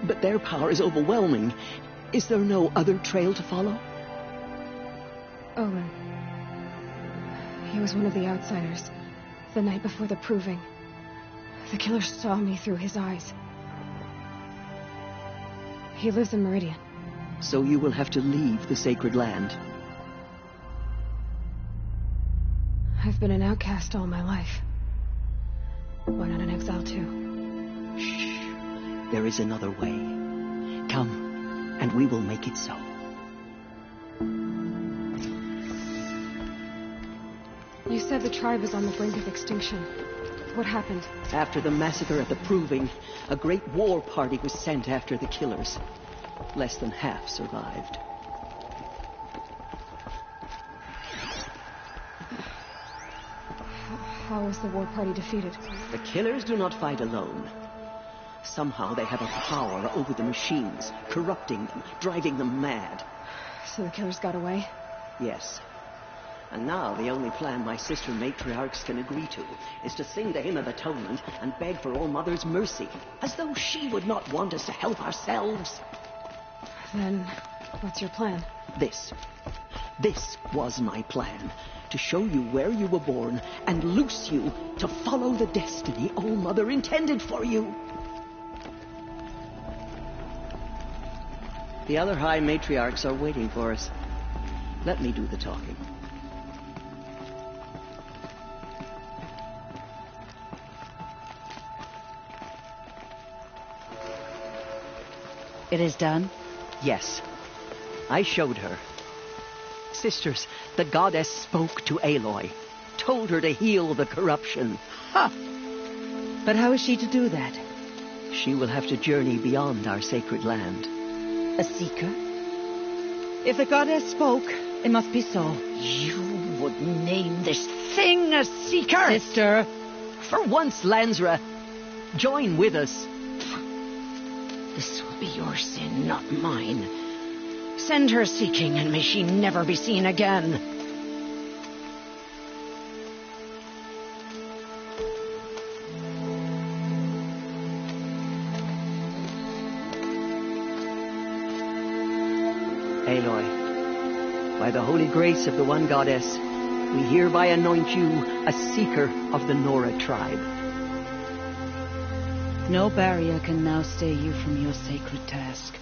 But their power is overwhelming. Is there no other trail to follow? Owen. He was one of the outsiders. The night before the proving. The killer saw me through his eyes. He lives in Meridian. So you will have to leave the sacred land. I've been an outcast all my life. Why not an exile too? Shh. There is another way. Come, and we will make it so. You said the tribe is on the brink of extinction. What happened? After the massacre at the Proving, a great war party was sent after the killers. Less than half survived. How was the war party defeated? The killers do not fight alone. Somehow they have a power over the machines, corrupting them, driving them mad. So the killers got away? Yes. And now the only plan my sister matriarchs can agree to is to sing the hymn of atonement and beg for All-Mother's mercy, as though she would not want us to help ourselves. Then, what's your plan? This was my plan. To show you where you were born and loose you to follow the destiny All-Mother intended for you. The other High Matriarchs are waiting for us. Let me do the talking. It is done? Yes. I showed her. Sisters, the goddess spoke to Aloy. Told her to heal the corruption. Ha! But how is she to do that? She will have to journey beyond our sacred land. A seeker? If the goddess spoke, it must be so. You would name this thing a seeker? Sister! For once, Lansra, join with us. This will be your sin, not mine. Send her seeking, and may she never be seen again. Aloy, by the holy grace of the one goddess, we hereby anoint you a seeker of the Nora tribe. No barrier can now stay you from your sacred task.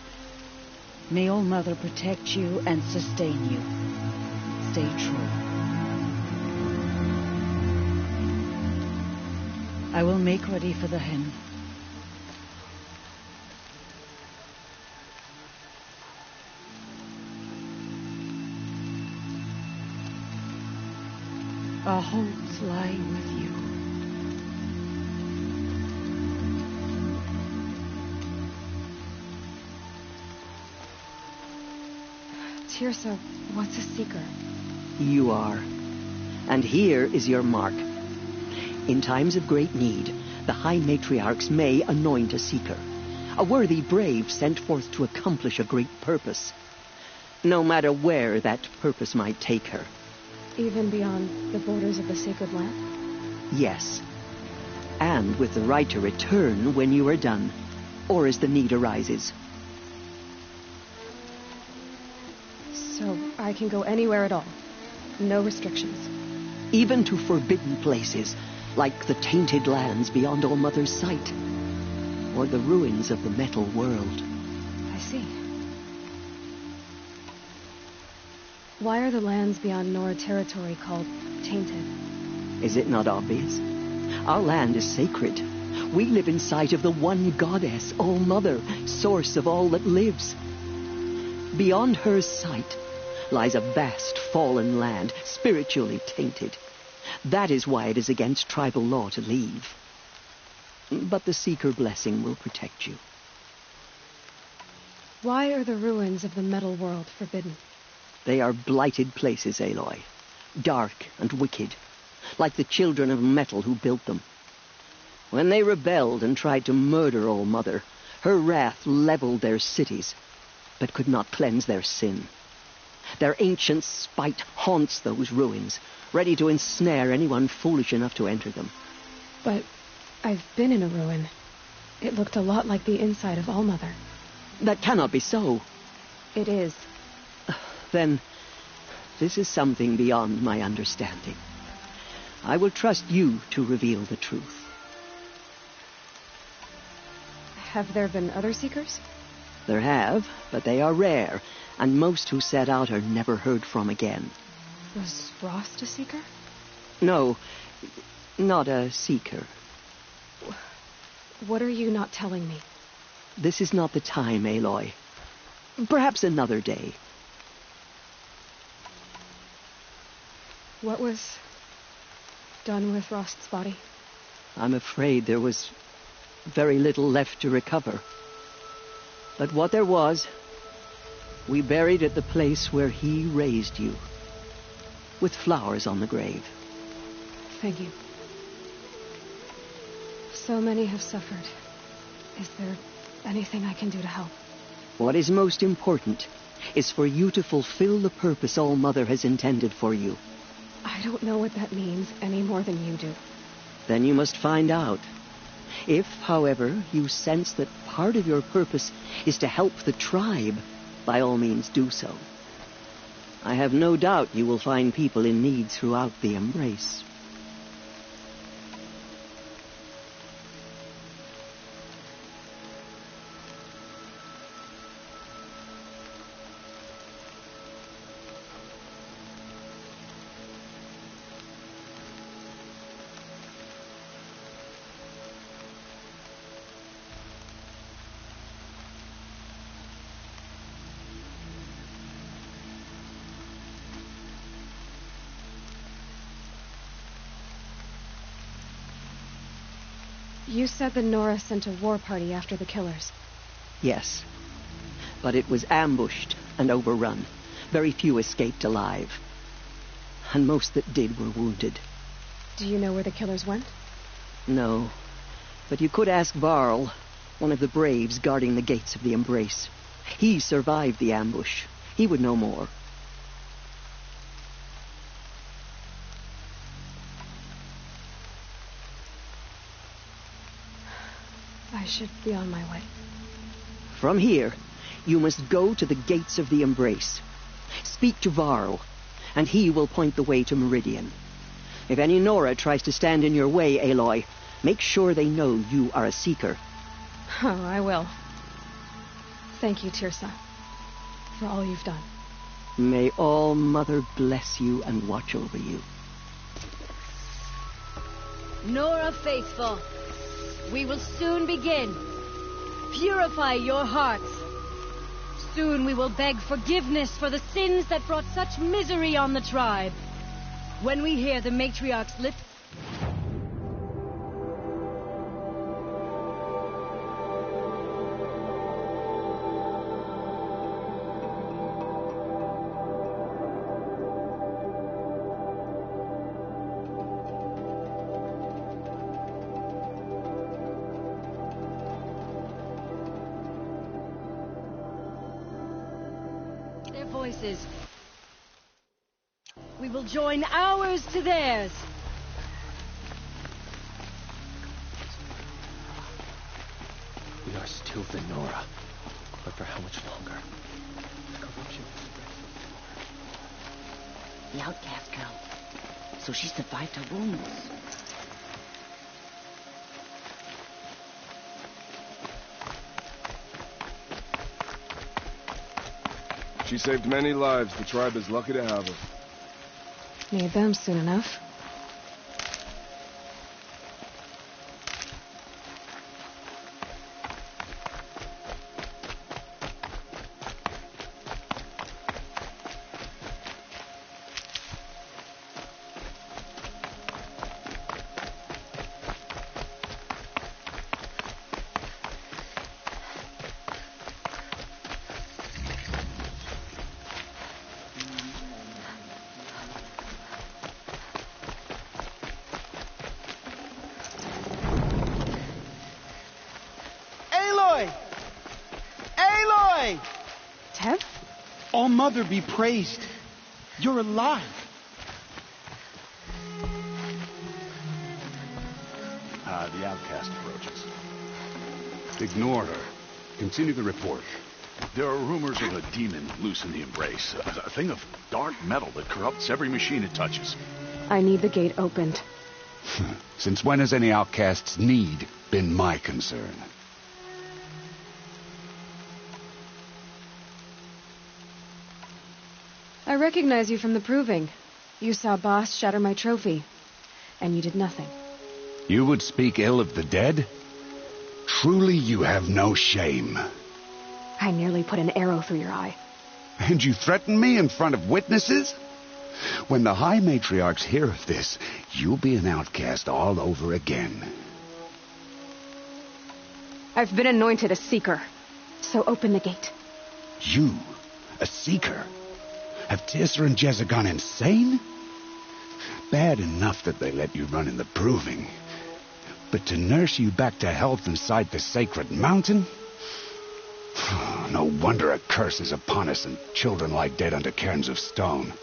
May All Mother protect you and sustain you. Stay true. I will make ready for the hen. Our hopes lie with you. Tirsa, what's a seeker? You are. And here is your mark. In times of great need, the High Matriarchs may anoint a seeker, a worthy brave sent forth to accomplish a great purpose, no matter where that purpose might take her. Even beyond the borders of the sacred land? Yes. And with the right to return when you are done, or as the need arises. So I can go anywhere at all? No restrictions? Even to forbidden places, like the tainted lands beyond All Mother's sight, or the ruins of the metal world. I see. Why are the lands beyond Nora territory called tainted? Is it not obvious? Our land is sacred. We live in sight of the one goddess, All Mother, source of all that lives. Beyond her sight lies a vast fallen land, spiritually tainted. That is why it is against tribal law to leave. But the Seeker blessing will protect you. Why are the ruins of the metal world forbidden? They are blighted places, Aloy. Dark and wicked, like the children of metal who built them. When they rebelled and tried to murder All Mother, her wrath leveled their cities, but could not cleanse their sin. Their ancient spite haunts those ruins, ready to ensnare anyone foolish enough to enter them. But I've been in a ruin. It looked a lot like the inside of All Mother. That cannot be so. It is. Then, this is something beyond my understanding. I will trust you to reveal the truth. Have there been other Seekers? There have, but they are rare, and most who set out are never heard from again. Was Frost a Seeker? No, not a Seeker. What are you not telling me? This is not the time, Aloy. Perhaps another day. What was done with Frost's body? I'm afraid there was very little left to recover. But what there was, we buried at the place where he raised you, with flowers on the grave. Thank you. So many have suffered. Is there anything I can do to help? What is most important is for you to fulfill the purpose All Mother has intended for you. I don't know what that means any more than you do. Then you must find out. If, however, you sense that part of your purpose is to help the tribe, by all means do so. I have no doubt you will find people in need throughout the Embrace. You said the Nora sent a war party after the killers. Yes, but it was ambushed and overrun. Very few escaped alive. And most that did were wounded. Do you know where the killers went? No, but you could ask Varl, one of the braves guarding the gates of the Embrace. He survived the ambush. He would know more. I should be on my way. From here, you must go to the gates of the Embrace. Speak to Varro, and he will point the way to Meridian. If any Nora tries to stand in your way, Aloy, make sure they know you are a Seeker. Oh, I will. Thank you, Tirsa, for all you've done. May All Mother bless you and watch over you. Nora Faithful, we will soon begin. Purify your hearts. Soon we will beg forgiveness for the sins that brought such misery on the tribe. When we hear the matriarch's lips... their voices, we will join ours to theirs. We are still the Nora, but for how much longer? The corruption The outcast girl. So she survived her wounds. She saved many lives. The tribe is lucky to have her. Need them soon enough. Aloy! Tev? All Mother be praised. You're alive. The outcast approaches. Ignore her. Continue the report. There are rumors of a demon loose in the Embrace. A thing of dark metal that corrupts every machine it touches. I need the gate opened. Since when has any outcast's need been my concern? I recognize you from the proving. You saw Boss shatter my trophy, and you did nothing. You would speak ill of the dead? Truly you have no shame. I nearly put an arrow through your eye. And you threaten me in front of witnesses? When the High Matriarchs hear of this, you'll be an outcast all over again. I've been anointed a Seeker, so open the gate. You? A Seeker? Have Tirsa and Jezza gone insane? Bad enough that they let you run in the proving. But to nurse you back to health inside the sacred mountain? No wonder a curse is upon us and children lie dead under cairns of stone.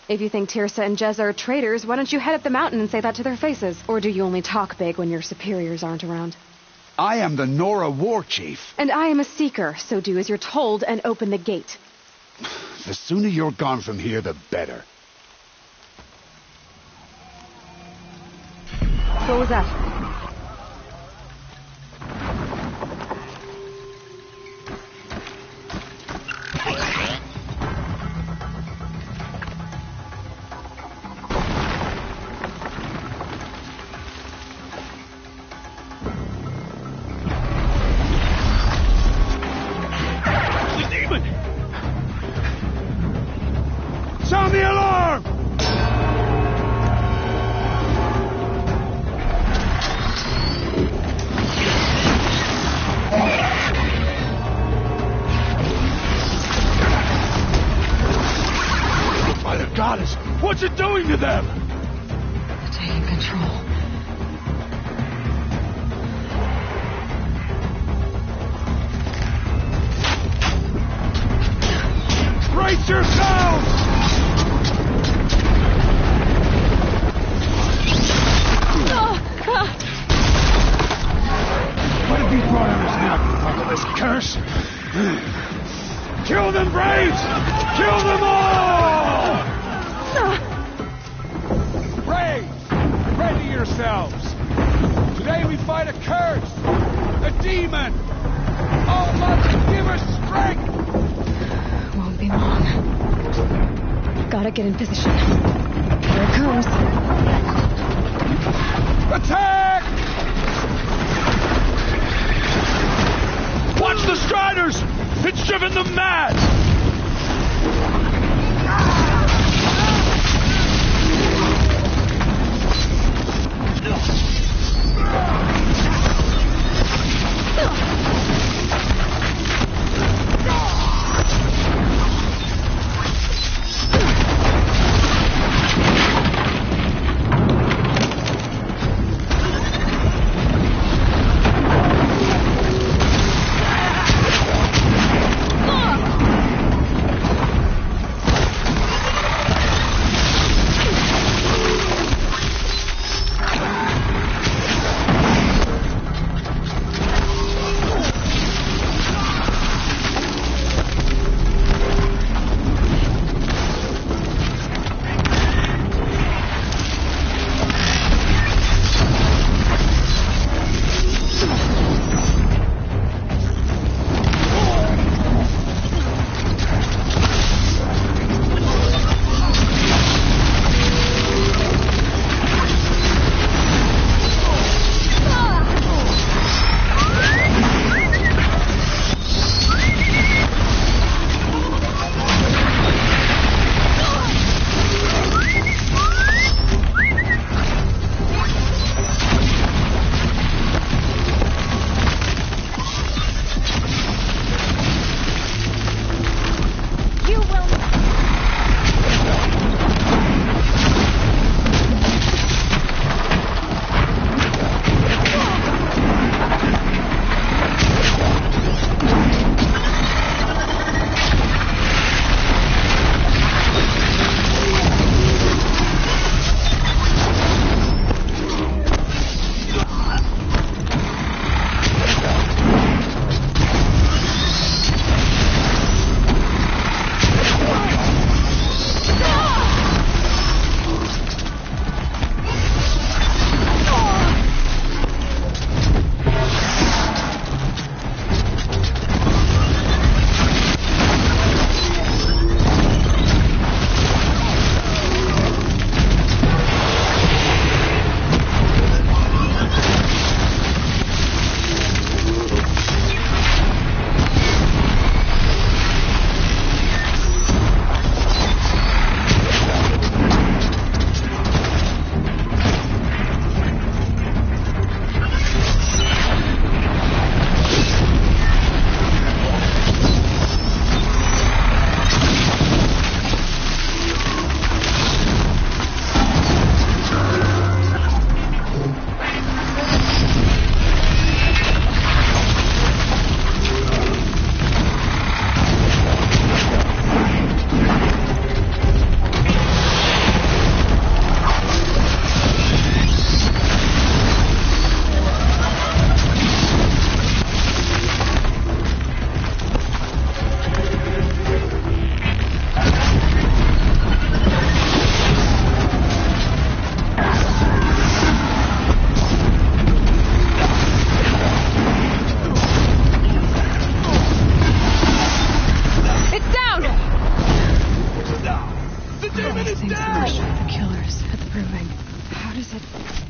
If you think Tirsa and Jezza are traitors, why don't you head up the mountain and say that to their faces? Or do you only talk big when your superiors aren't around? I am the Nora War Chief. And I am a Seeker, so do as you're told and open the gate. The sooner you're gone from here, the better. What was that? goddess! What's it doing to them? Taking control. Brace yourselves! What have you brought on us now, motherless curse? Kill them, Braves! Kill them all! Braves, ready yourselves! Today we fight a curse, a demon! Oh, Mother, give us strength! Won't be long. Gotta get in position. Here it comes. Attack! Watch the Striders! It's driven them mad!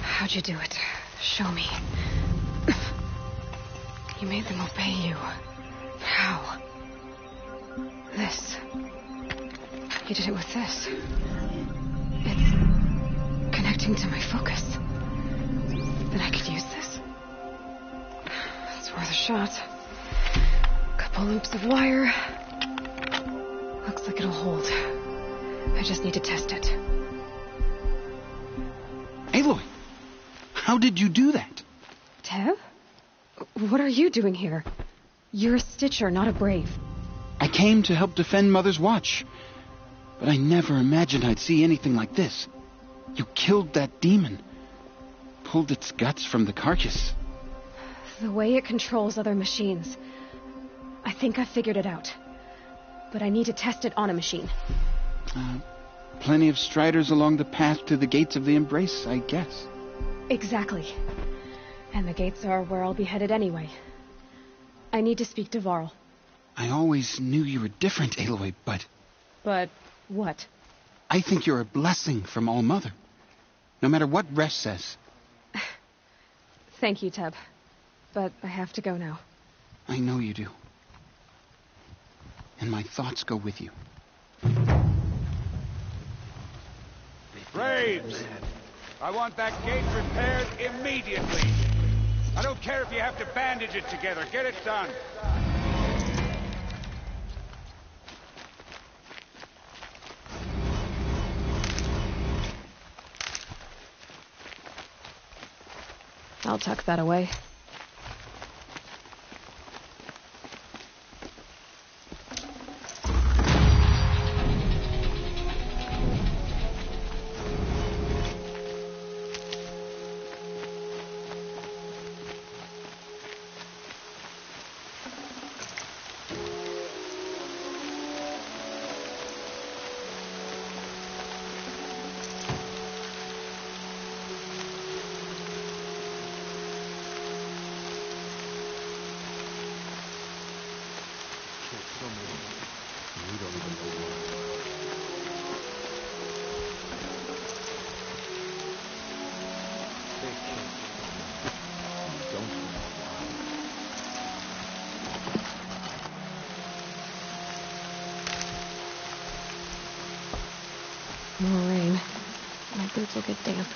How'd you do it? Show me. You made them obey you. How? This. You did it with this. It's connecting to my focus. Then I could use this. It's worth a shot. Couple loops of wire. Looks like it'll hold. I just need to test it. Aloy, how did you do that? Tev? What are you doing here? You're a Stitcher, not a Brave. I came to help defend Mother's Watch, but I never imagined I'd see anything like this. You killed that demon, pulled its guts from the carcass. The way it controls other machines. I think I figured it out. But I need to test it on a machine. Plenty of striders along the path to the gates of the Embrace, I guess. Exactly. And the gates are where I'll be headed anyway. I need to speak to Varl. I always knew you were different, Aloy, but... But what? I think you're a blessing from All-Mother. No matter what Resh says. Thank you, Teb. But I have to go now. I know you do. And my thoughts go with you. Braves! I want that gate repaired immediately. I don't care if you have to bandage it together. Get it done. I'll tuck that away. More rain. My boots will get damp.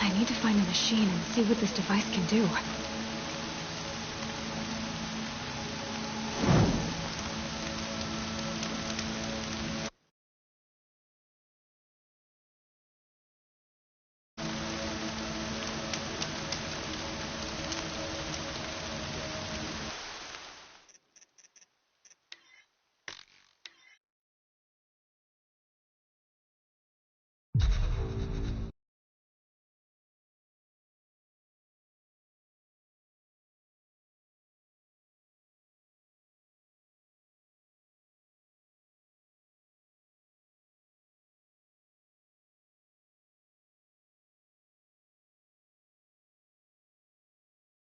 I need to find the machine and see what this device can do.